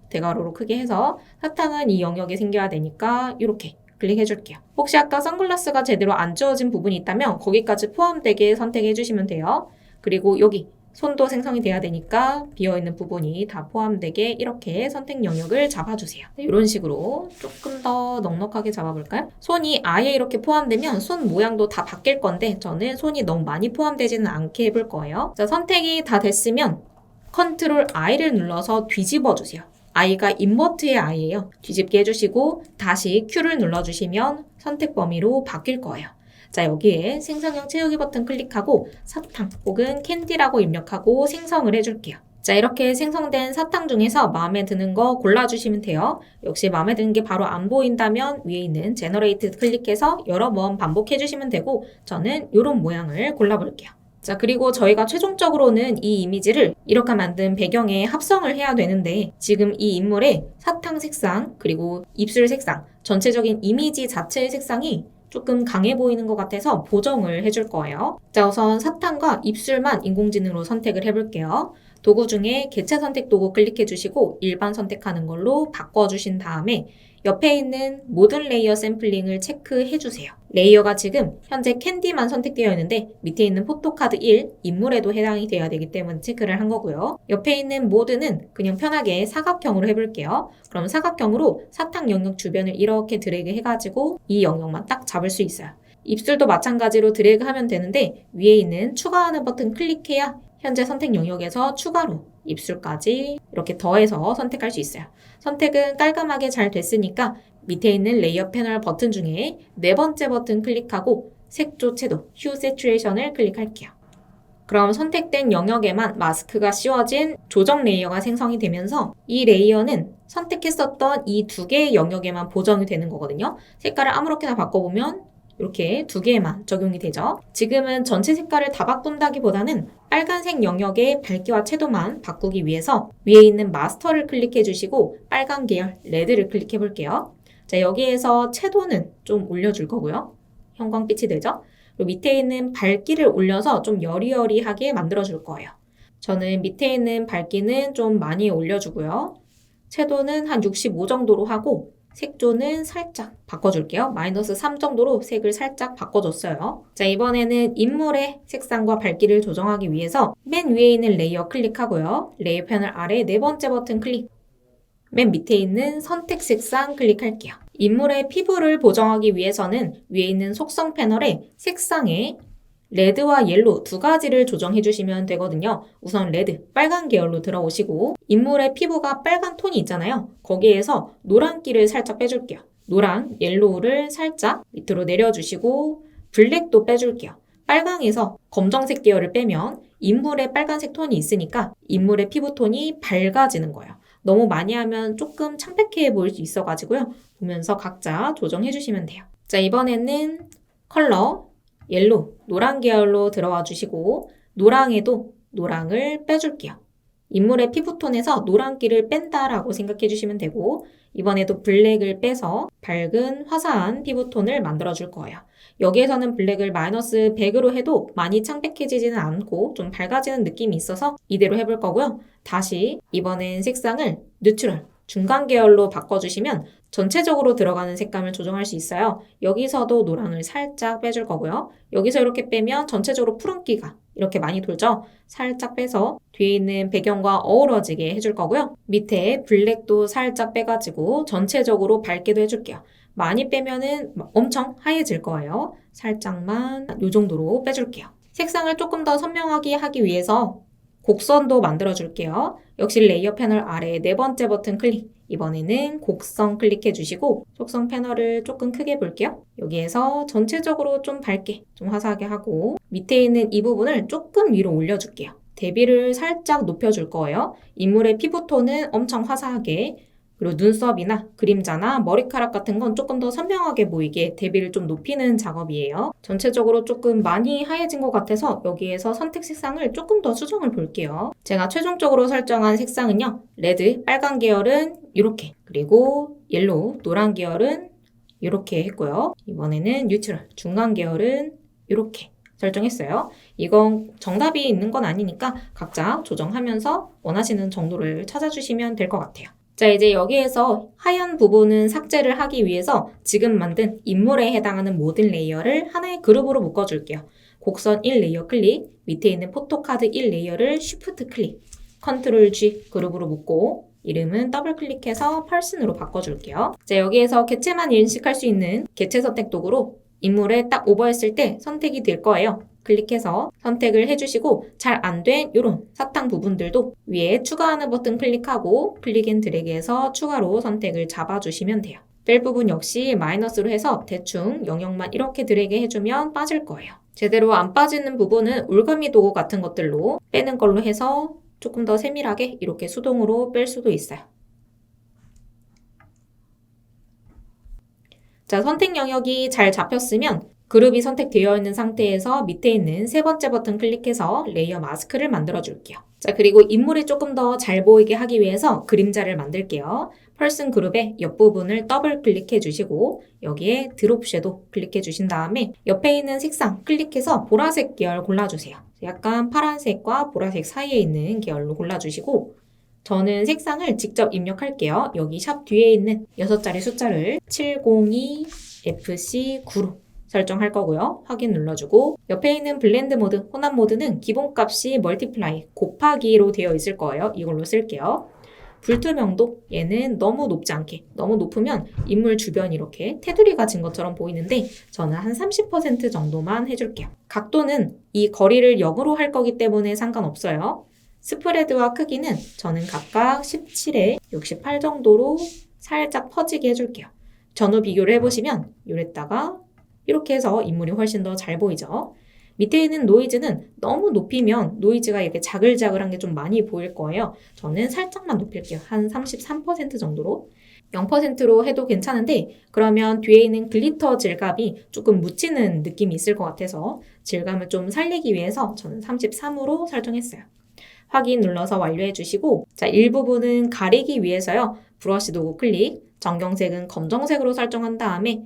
대괄호로 크게 해서 사탕은 이 영역에 생겨야 되니까 이렇게 클릭해줄게요. 혹시 아까 선글라스가 제대로 안 지워진 부분이 있다면 거기까지 포함되게 선택해 주시면 돼요. 그리고 여기 손도 생성이 돼야 되니까 비어있는 부분이 다 포함되게 이렇게 선택 영역을 잡아주세요. 이런 식으로 조금 더 넉넉하게 잡아볼까요? 손이 아예 이렇게 포함되면 손 모양도 다 바뀔 건데 저는 손이 너무 많이 포함되지는 않게 해볼 거예요. 자, 선택이 다 됐으면 컨트롤 I를 눌러서 뒤집어 주세요. I가 인버트의 I예요. 뒤집게 해주시고 다시 Q를 눌러주시면 선택 범위로 바뀔 거예요. 자, 여기에 생성형 채우기 버튼 클릭하고 사탕 혹은 캔디라고 입력하고 생성을 해줄게요. 자, 이렇게 생성된 사탕 중에서 마음에 드는 거 골라주시면 돼요. 역시 마음에 드는 게 바로 안 보인다면 위에 있는 제너레이트 클릭해서 여러 번 반복해주시면 되고 저는 이런 모양을 골라볼게요. 자, 그리고 저희가 최종적으로는 이 이미지를 이렇게 만든 배경에 합성을 해야 되는데 지금 이 인물의 사탕 색상 그리고 입술 색상 전체적인 이미지 자체의 색상이 조금 강해 보이는 것 같아서 보정을 해줄 거예요. 자, 우선 사탕과 입술만 인공지능으로 선택을 해볼게요. 도구 중에 개체 선택 도구 클릭해 주시고 일반 선택하는 걸로 바꿔주신 다음에 옆에 있는 모든 레이어 샘플링을 체크해 주세요. 레이어가 지금 현재 캔디만 선택되어 있는데 밑에 있는 포토카드 1, 인물에도 해당이 돼야 되기 때문에 체크를 한 거고요. 옆에 있는 모드는 그냥 편하게 사각형으로 해볼게요. 그럼 사각형으로 사탕 영역 주변을 이렇게 드래그 해가지고 이 영역만 딱 잡을 수 있어요. 입술도 마찬가지로 드래그 하면 되는데 위에 있는 추가하는 버튼 클릭해야 현재 선택 영역에서 추가로 입술까지 이렇게 더해서 선택할 수 있어요. 선택은 깔끔하게 잘 됐으니까 밑에 있는 레이어 패널 버튼 중에 네 번째 버튼 클릭하고 색조 채도, 휴 세츄레이션을 클릭할게요. 그럼 선택된 영역에만 마스크가 씌워진 조정 레이어가 생성이 되면서 이 레이어는 선택했었던 이 두 개의 영역에만 보정이 되는 거거든요. 색깔을 아무렇게나 바꿔보면 이렇게 두 개에만 적용이 되죠. 지금은 전체 색깔을 다 바꾼다기보다는 빨간색 영역의 밝기와 채도만 바꾸기 위해서 위에 있는 마스터를 클릭해 주시고 빨간 계열 레드를 클릭해 볼게요. 자, 여기에서 채도는 좀 올려줄 거고요. 형광빛이 되죠? 그리고 밑에 있는 밝기를 올려서 좀 여리여리하게 만들어 줄 거예요. 저는 밑에 있는 밝기는 좀 많이 올려주고요. 채도는 한 65 정도로 하고 색조는 살짝 바꿔줄게요. -3 정도로 색을 살짝 바꿔줬어요. 자, 이번에는 인물의 색상과 밝기를 조정하기 위해서 맨 위에 있는 레이어 클릭하고요. 레이어 패널 아래 네 번째 버튼 클릭. 맨 밑에 있는 선택 색상 클릭할게요. 인물의 피부를 보정하기 위해서는 위에 있는 속성 패널에 색상에 레드와 옐로우 두 가지를 조정해 주시면 되거든요. 우선 레드, 빨간 계열로 들어오시고 인물의 피부가 빨간 톤이 있잖아요. 거기에서 노란기를 살짝 빼줄게요. 노랑, 옐로우를 살짝 밑으로 내려주시고 블랙도 빼줄게요. 빨강에서 검정색 계열을 빼면 인물의 빨간색 톤이 있으니까 인물의 피부톤이 밝아지는 거예요. 너무 많이 하면 조금 창백해 보일 수 있어가지고요. 보면서 각자 조정해 주시면 돼요. 자, 이번에는 컬러, 옐로우, 노랑 계열로 들어와 주시고 노랑에도 노랑을 빼줄게요. 인물의 피부톤에서 노란기를 뺀다라고 생각해 주시면 되고 이번에도 블랙을 빼서 밝은 화사한 피부톤을 만들어 줄 거예요. 여기에서는 블랙을 -100으로 해도 많이 창백해지지는 않고 좀 밝아지는 느낌이 있어서 이대로 해볼 거고요. 다시 이번엔 색상을 뉴트럴, 중간 계열로 바꿔주시면 전체적으로 들어가는 색감을 조정할 수 있어요. 여기서도 노랑을 살짝 빼줄 거고요. 여기서 이렇게 빼면 전체적으로 푸른기가 이렇게 많이 돌죠? 살짝 빼서 뒤에 있는 배경과 어우러지게 해줄 거고요. 밑에 블랙도 살짝 빼가지고 전체적으로 밝게도 해줄게요. 많이 빼면은 엄청 하얘질 거예요. 살짝만 이 정도로 빼줄게요. 색상을 조금 더 선명하게 하기 위해서 곡선도 만들어 줄게요. 역시 레이어 패널 아래 네 번째 버튼 클릭. 이번에는 곡선 클릭해 주시고 속성 패널을 조금 크게 볼게요. 여기에서 전체적으로 좀 밝게, 좀 화사하게 하고 밑에 있는 이 부분을 조금 위로 올려줄게요. 대비를 살짝 높여줄 거예요. 인물의 피부톤은 엄청 화사하게 그리고 눈썹이나 그림자나 머리카락 같은 건 조금 더 선명하게 보이게 대비를 좀 높이는 작업이에요. 전체적으로 조금 많이 하얘진 것 같아서 여기에서 선택 색상을 조금 더 수정을 볼게요. 제가 최종적으로 설정한 색상은요. 레드, 빨간 계열은 이렇게 그리고 옐로우, 노란 계열은 이렇게 했고요. 이번에는 뉴트럴, 중간 계열은 이렇게 설정했어요. 이건 정답이 있는 건 아니니까 각자 조정하면서 원하시는 정도를 찾아주시면 될 것 같아요. 자, 이제 여기에서 하얀 부분은 삭제를 하기 위해서 지금 만든 인물에 해당하는 모든 레이어를 하나의 그룹으로 묶어줄게요. 곡선 1 레이어 클릭, 밑에 있는 포토카드 1 레이어를 쉬프트 클릭, 컨트롤 G 그룹으로 묶고 이름은 더블 클릭해서 펄슨으로 바꿔줄게요. 자, 여기에서 개체만 인식할 수 있는 개체 선택 도구로 인물에 딱 오버했을 때 선택이 될 거예요. 클릭해서 선택을 해주시고 잘 안 된 이런 사탕 부분들도 위에 추가하는 버튼 클릭하고 클릭 앤 드래그해서 추가로 선택을 잡아주시면 돼요. 뺄 부분 역시 마이너스로 해서 대충 영역만 이렇게 드래그 해주면 빠질 거예요. 제대로 안 빠지는 부분은 올가미 도구 같은 것들로 빼는 걸로 해서 조금 더 세밀하게 이렇게 수동으로 뺄 수도 있어요. 자, 선택 영역이 잘 잡혔으면 그룹이 선택되어 있는 상태에서 밑에 있는 세 번째 버튼 클릭해서 레이어 마스크를 만들어 줄게요. 자, 그리고 인물이 조금 더 잘 보이게 하기 위해서 그림자를 만들게요. 펄슨 그룹의 옆부분을 더블 클릭해 주시고 여기에 드롭 섀도우 클릭해 주신 다음에 옆에 있는 색상 클릭해서 보라색 계열 골라주세요. 약간 파란색과 보라색 사이에 있는 계열로 골라주시고 저는 색상을 직접 입력할게요. 여기 샵 뒤에 있는 6자리 숫자를 702FC9로 설정할 거고요. 확인 눌러주고 옆에 있는 블렌드 모드, 혼합 모드는 기본값이 멀티플라이, 곱하기로 되어 있을 거예요. 이걸로 쓸게요. 불투명도, 얘는 너무 높지 않게, 너무 높으면 인물 주변이 이렇게 테두리가 진 것처럼 보이는데 저는 한 30% 정도만 해줄게요. 각도는 이 거리를 0으로 할 거기 때문에 상관없어요. 스프레드와 크기는 저는 각각 17에 68 정도로 살짝 퍼지게 해줄게요. 전후 비교를 해보시면 요랬다가 이렇게 해서 인물이 훨씬 더 잘 보이죠. 밑에 있는 노이즈는 너무 높이면 노이즈가 이렇게 자글자글한 게 좀 많이 보일 거예요. 저는 살짝만 높일게요. 한 33% 정도로. 0%로 해도 괜찮은데 그러면 뒤에 있는 글리터 질감이 조금 묻히는 느낌이 있을 것 같아서 질감을 좀 살리기 위해서 저는 33으로 설정했어요. 확인 눌러서 완료해 주시고 자, 일부분은 가리기 위해서요. 브러쉬 도구 클릭, 전경색은 검정색으로 설정한 다음에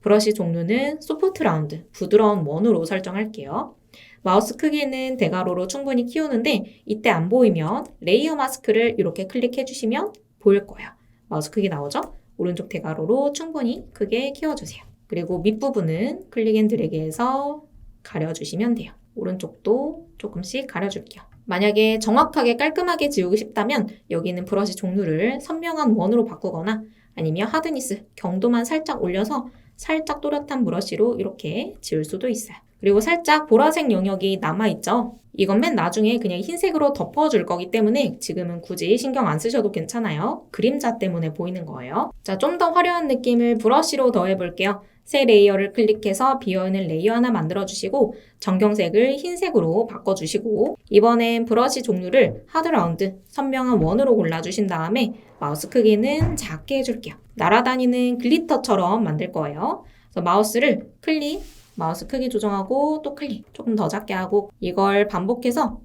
브러쉬 종류는 소프트 라운드, 부드러운 원으로 설정할게요. 마우스 크기는 대괄호로 충분히 키우는데 이때 안 보이면 레이어 마스크를 이렇게 클릭해 주시면 보일 거예요. 마우스 크기 나오죠? 오른쪽 대괄호로 충분히 크게 키워주세요. 그리고 밑부분은 클릭 앤 드래그해서 가려주시면 돼요. 오른쪽도 조금씩 가려줄게요. 만약에 정확하게 깔끔하게 지우고 싶다면 여기는 브러쉬 종류를 선명한 원으로 바꾸거나 아니면 하드니스, 경도만 살짝 올려서 살짝 또렷한 브러쉬로 이렇게 지울 수도 있어요. 그리고 살짝 보라색 영역이 남아있죠? 이건 맨 나중에 그냥 흰색으로 덮어줄 거기 때문에 지금은 굳이 신경 안 쓰셔도 괜찮아요. 그림자 때문에 보이는 거예요. 자, 좀 더 화려한 느낌을 브러쉬로 더해볼게요. 새 레이어를 클릭해서 비어있는 레이어 하나 만들어주시고 전경색을 흰색으로 바꿔주시고 이번엔 브러쉬 종류를 하드 라운드, 선명한 원으로 골라주신 다음에 마우스 크기는 작게 해줄게요. 날아다니는 글리터처럼 만들 거예요. 그래서 마우스를 클릭, 마우스 크기 조정하고 또 클릭, 조금 더 작게 하고 이걸 반복해서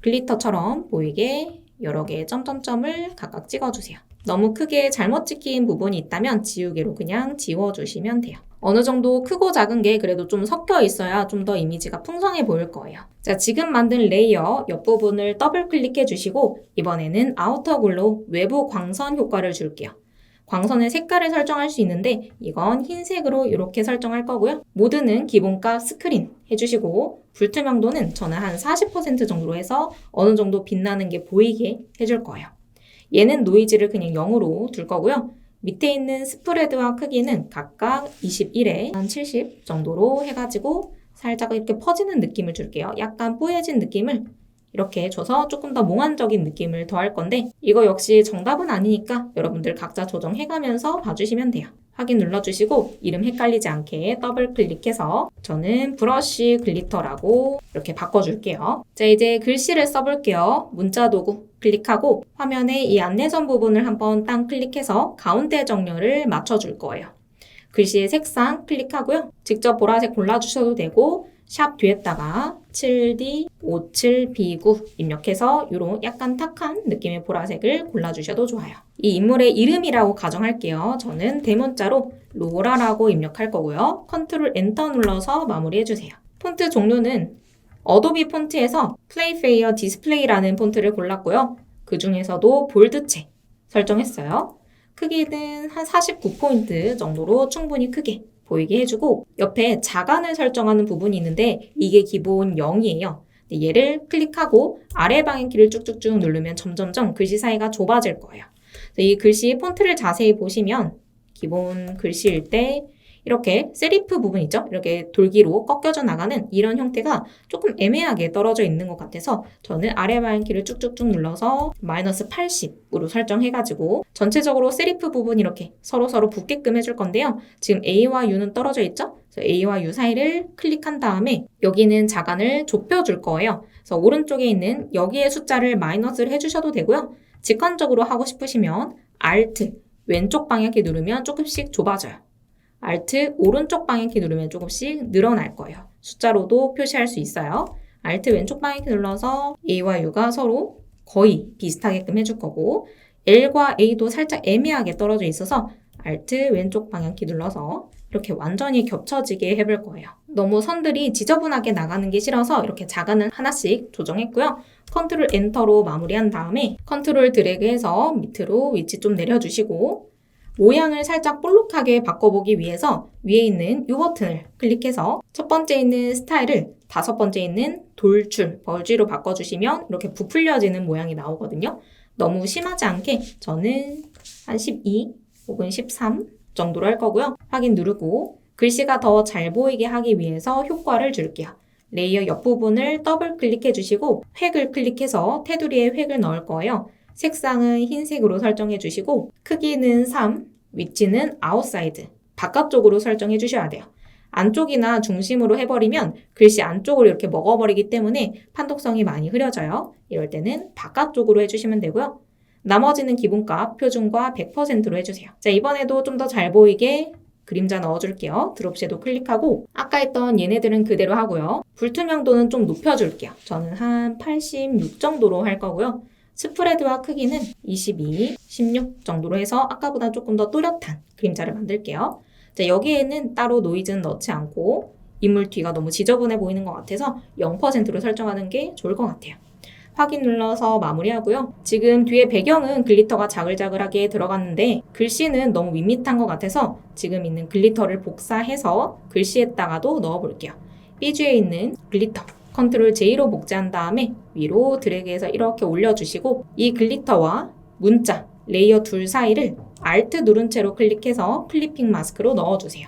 글리터처럼 보이게 여러 개의 점점점을 각각 찍어주세요. 너무 크게 잘못 찍힌 부분이 있다면 지우개로 그냥 지워주시면 돼요. 어느 정도 크고 작은 게 그래도 좀 섞여 있어야 좀 더 이미지가 풍성해 보일 거예요. 자, 지금 만든 레이어 옆부분을 더블 클릭해 주시고 이번에는 아우터 글로우 외부 광선 효과를 줄게요. 광선의 색깔을 설정할 수 있는데 이건 흰색으로 이렇게 설정할 거고요. 모드는 기본값 스크린 해주시고 불투명도는 저는 한 40% 정도로 해서 어느 정도 빛나는 게 보이게 해줄 거예요. 얘는 노이즈를 그냥 0으로 둘 거고요. 밑에 있는 스프레드와 크기는 각각 21에 한 70 정도로 해가지고 살짝 이렇게 퍼지는 느낌을 줄게요. 약간 뿌얘진 느낌을 이렇게 줘서 조금 더 몽환적인 느낌을 더할 건데 이거 역시 정답은 아니니까 여러분들 각자 조정해가면서 봐주시면 돼요. 확인 눌러주시고 이름 헷갈리지 않게 더블 클릭해서 저는 브러쉬 글리터라고 이렇게 바꿔줄게요. 자, 이제 글씨를 써볼게요. 문자 도구 클릭하고 화면에 이 안내선 부분을 한번 딱 클릭해서 가운데 정렬을 맞춰줄 거예요. 글씨의 색상 클릭하고요. 직접 보라색 골라주셔도 되고 샵 뒤에다가 7D57B9 입력해서 이런 약간 탁한 느낌의 보라색을 골라주셔도 좋아요. 이 인물의 이름이라고 가정할게요. 저는 대문자로 로라라고 입력할 거고요. 컨트롤 엔터 눌러서 마무리해주세요. 폰트 종류는 어도비 폰트에서 플레이페이어 디스플레이라는 폰트를 골랐고요. 그 중에서도 볼드체 설정했어요. 크기는 한 49포인트 정도로 충분히 크게 보이게 해주고 옆에 자간을 설정하는 부분이 있는데 이게 기본 0이에요. 얘를 클릭하고 아래 방향키를 쭉쭉쭉 누르면 점점점 글씨 사이가 좁아질 거예요. 이 글씨 폰트를 자세히 보시면 기본 글씨일 때 이렇게 세리프 부분 있죠? 이렇게 돌기로 꺾여져 나가는 이런 형태가 조금 애매하게 떨어져 있는 것 같아서 저는 아래 방향키를 쭉쭉쭉 눌러서 마이너스 80으로 설정해가지고 전체적으로 세리프 부분 이렇게 서로서로 붙게끔 해줄 건데요. 지금 A와 U는 떨어져 있죠? 그래서 A와 U 사이를 클릭한 다음에 여기는 자간을 좁혀줄 거예요. 그래서 오른쪽에 있는 여기에 숫자를 마이너스를 해주셔도 되고요. 직관적으로 하고 싶으시면 Alt 왼쪽 방향키 누르면 조금씩 좁아져요. Alt 오른쪽 방향키 누르면 조금씩 늘어날 거예요. 숫자로도 표시할 수 있어요. Alt 왼쪽 방향키 눌러서 A와 U가 서로 거의 비슷하게끔 해줄 거고 L과 A도 살짝 애매하게 떨어져 있어서 Alt 왼쪽 방향키 눌러서 이렇게 완전히 겹쳐지게 해볼 거예요. 너무 선들이 지저분하게 나가는 게 싫어서 이렇게 자간을 하나씩 조정했고요. 컨트롤 엔터로 마무리한 다음에 컨트롤 드래그해서 밑으로 위치 좀 내려주시고 모양을 살짝 볼록하게 바꿔보기 위해서 위에 있는 이 버튼을 클릭해서 첫 번째 있는 스타일을 다섯 번째 있는 돌출, 벌지로 바꿔주시면 이렇게 부풀려지는 모양이 나오거든요. 너무 심하지 않게 저는 한 12 혹은 13 정도로 할 거고요. 확인 누르고 글씨가 더 잘 보이게 하기 위해서 효과를 줄게요. 레이어 옆부분을 더블 클릭해 주시고 획을 클릭해서 테두리에 획을 넣을 거예요. 색상은 흰색으로 설정해 주시고 크기는 3, 위치는 아웃사이드, 바깥쪽으로 설정해 주셔야 돼요. 안쪽이나 중심으로 해버리면 글씨 안쪽으로 이렇게 먹어버리기 때문에 판독성이 많이 흐려져요. 이럴 때는 바깥쪽으로 해주시면 되고요. 나머지는 기본값 표준과 100%로 해주세요. 자, 이번에도 좀 더 잘 보이게 그림자 넣어줄게요. 드롭 섀도우 클릭하고 아까 했던 얘네들은 그대로 하고요. 불투명도는 좀 높여줄게요. 저는 한 86 정도로 할 거고요. 스프레드와 크기는 22, 16 정도로 해서 아까보다 조금 더 또렷한 그림자를 만들게요. 자, 여기에는 따로 노이즈는 넣지 않고 인물 뒤가 너무 지저분해 보이는 것 같아서 0%로 설정하는 게 좋을 것 같아요. 확인 눌러서 마무리하고요. 지금 뒤에 배경은 글리터가 자글자글하게 들어갔는데 글씨는 너무 밋밋한 것 같아서 지금 있는 글리터를 복사해서 글씨에다가도 넣어볼게요. B주에 있는 글리터 컨트롤 J로 복제한 다음에 위로 드래그해서 이렇게 올려주시고 이 글리터와 문자 레이어 둘 사이를 Alt 누른 채로 클릭해서 클리핑 마스크로 넣어주세요.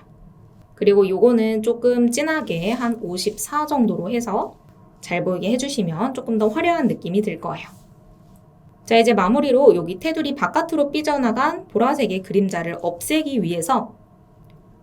그리고 요거는 조금 진하게 한 54 정도로 해서 잘 보이게 해주시면 조금 더 화려한 느낌이 들 거예요. 자, 이제 마무리로 여기 테두리 바깥으로 삐져나간 보라색의 그림자를 없애기 위해서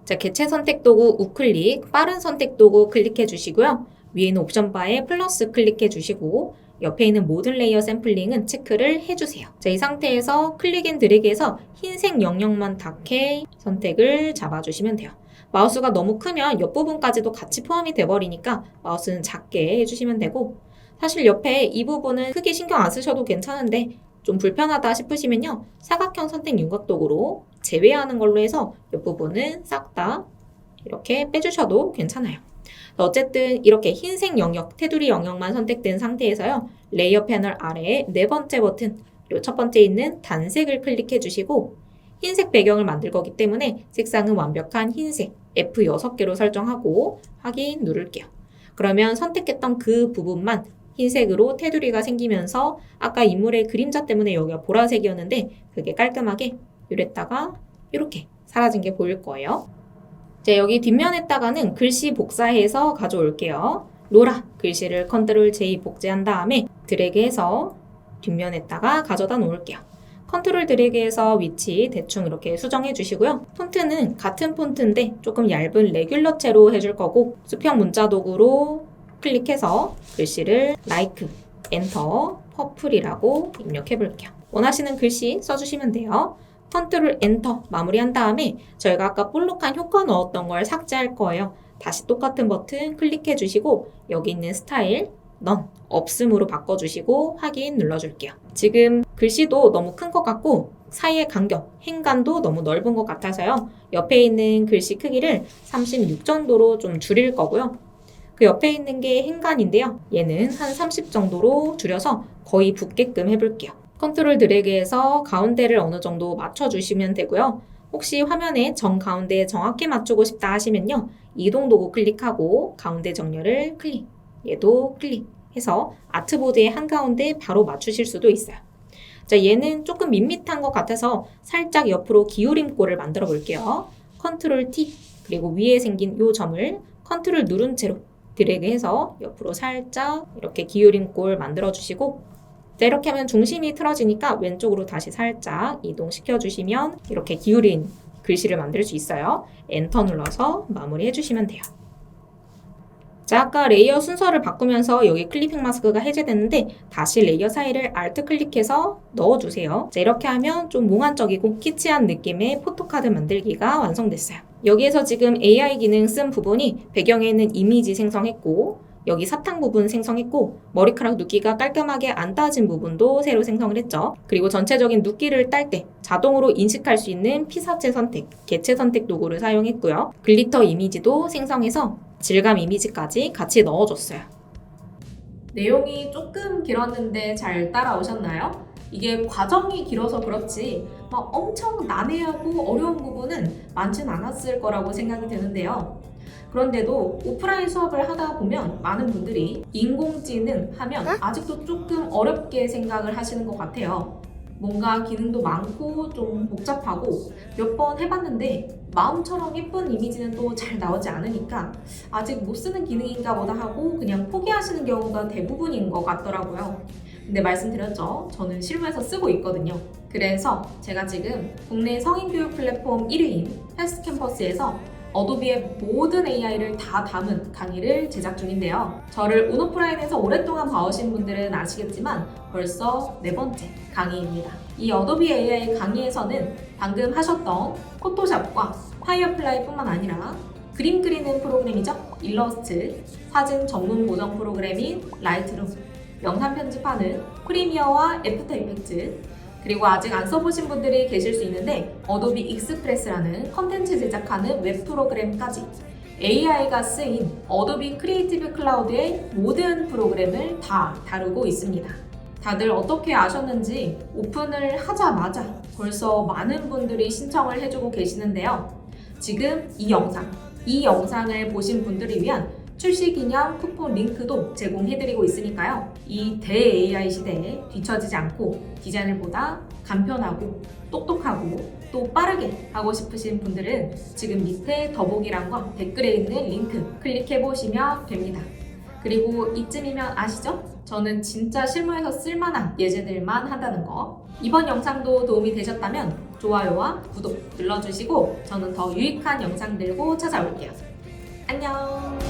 자, 개체 선택 도구 우클릭, 빠른 선택 도구 클릭해 주시고요. 위에 있는 옵션 바에 플러스 클릭해 주시고 옆에 있는 모든 레이어 샘플링은 체크를 해주세요. 자, 이 상태에서 클릭 앤 드래그해서 흰색 영역만 닿게 선택을 잡아주시면 돼요. 마우스가 너무 크면 옆부분까지도 같이 포함이 돼버리니까 마우스는 작게 해주시면 되고 사실 옆에 이 부분은 크게 신경 안 쓰셔도 괜찮은데 좀 불편하다 싶으시면요. 사각형 선택 윤곽도구로 제외하는 걸로 해서 옆부분은 싹 다 이렇게 빼주셔도 괜찮아요. 어쨌든 이렇게 흰색 영역, 테두리 영역만 선택된 상태에서요. 레이어 패널 아래에 네 번째 버튼, 그리고 첫 번째 있는 단색을 클릭해 주시고 흰색 배경을 만들 거기 때문에 색상은 완벽한 흰색, F6개로 설정하고 확인 누를게요. 그러면 선택했던 그 부분만 흰색으로 테두리가 생기면서 아까 인물의 그림자 때문에 여기가 보라색이었는데 그게 깔끔하게 이랬다가 이렇게 사라진 게 보일 거예요. 자, 여기 뒷면에다가는 글씨 복사해서 가져올게요. 로라 글씨를 컨트롤 J 복제한 다음에 드래그해서 뒷면에다가 가져다 놓을게요. 컨트롤 드래그해서 위치 대충 이렇게 수정해 주시고요. 폰트는 같은 폰트인데 조금 얇은 레귤러체로 해줄 거고 수평 문자 도구로 클릭해서 글씨를 like, 엔터, 퍼플이라고 입력해 볼게요. 원하시는 글씨 써주시면 돼요. 컨트롤 엔터 마무리한 다음에 저희가 아까 볼록한 효과 넣었던 걸 삭제할 거예요. 다시 똑같은 버튼 클릭해 주시고 여기 있는 스타일 None, 없음으로 바꿔주시고 확인 눌러줄게요. 지금 글씨도 너무 큰 것 같고 사이의 간격, 행간도 너무 넓은 것 같아서요. 옆에 있는 글씨 크기를 36 정도로 좀 줄일 거고요. 그 옆에 있는 게 행간인데요. 얘는 한 30 정도로 줄여서 거의 붙게끔 해볼게요. 컨트롤 드래그해서 가운데를 어느 정도 맞춰주시면 되고요. 혹시 화면에 정가운데에 정확히 맞추고 싶다 하시면요. 이동 도구 클릭하고 가운데 정렬을 클릭, 얘도 클릭해서 아트보드의 한가운데 바로 맞추실 수도 있어요. 자, 얘는 조금 밋밋한 것 같아서 살짝 옆으로 기울임꼴을 만들어 볼게요. 컨트롤 T, 그리고 위에 생긴 이 점을 컨트롤 누른 채로 드래그해서 옆으로 살짝 이렇게 기울임꼴 만들어 주시고 자, 이렇게 하면 중심이 틀어지니까 왼쪽으로 다시 살짝 이동시켜 주시면 이렇게 기울인 글씨를 만들 수 있어요. 엔터 눌러서 마무리해 주시면 돼요. 자, 아까 레이어 순서를 바꾸면서 여기 클리핑 마스크가 해제됐는데 다시 레이어 사이를 Alt 클릭해서 넣어주세요. 자, 이렇게 하면 좀 몽환적이고 키치한 느낌의 포토카드 만들기가 완성됐어요. 여기에서 지금 AI 기능 쓴 부분이 배경에 있는 이미지 생성했고 여기 사탕 부분 생성했고 머리카락 눕기가 깔끔하게 안 따진 부분도 새로 생성을 했죠. 그리고 전체적인 눕기를 딸 때 자동으로 인식할 수 있는 피사체 선택, 개체 선택 도구를 사용했고요. 글리터 이미지도 생성해서 질감 이미지까지 같이 넣어줬어요. 내용이 조금 길었는데 잘 따라오셨나요? 이게 과정이 길어서 그렇지 막 엄청 난해하고 어려운 부분은 많진 않았을 거라고 생각이 드는데요. 그런데도 오프라인 수업을 하다 보면 많은 분들이 인공지능 하면 아직도 조금 어렵게 생각을 하시는 것 같아요. 뭔가 기능도 많고 좀 복잡하고 몇 번 해봤는데 마음처럼 예쁜 이미지는 또 잘 나오지 않으니까 아직 못 쓰는 기능인가 보다 하고 그냥 포기하시는 경우가 대부분인 것 같더라고요. 근데 말씀드렸죠. 저는 실무에서 쓰고 있거든요. 그래서 제가 지금 국내 성인교육 플랫폼 1위인 패스트캠퍼스에서 어도비의 모든 AI를 다 담은 강의를 제작 중인데요. 저를 온오프라인에서 오랫동안 봐오신 분들은 아시겠지만 벌써 4번째 강의입니다. 이 어도비 AI 강의에서는 방금 하셨던 포토샵과 파이어플라이뿐만 아니라 그림 그리는 프로그램이죠. 일러스트, 사진 전문 보정 프로그램인 라이트룸, 영상 편집하는 프리미어와 애프터 이펙트, 그리고 아직 안 써보신 분들이 계실 수 있는데 어도비 익스프레스라는 컨텐츠 제작하는 웹 프로그램까지 AI가 쓰인 어도비 크리에이티브 클라우드의 모든 프로그램을 다 다루고 있습니다. 다들 어떻게 아셨는지 오픈을 하자마자 벌써 많은 분들이 신청을 해주고 계시는데요. 지금 이 영상을 보신 분들을 위한 출시 기념 쿠폰 링크도 제공해드리고 있으니까요. 이 대-AI 시대에 뒤처지지 않고 디자인을 보다 간편하고 똑똑하고 또 빠르게 하고 싶으신 분들은 지금 밑에 더보기란과 댓글에 있는 링크 클릭해보시면 됩니다. 그리고 이쯤이면 아시죠? 저는 진짜 실무에서 쓸만한 예제들만 한다는 거. 이번 영상도 도움이 되셨다면 좋아요와 구독 눌러주시고 저는 더 유익한 영상 들고 찾아올게요. 안녕!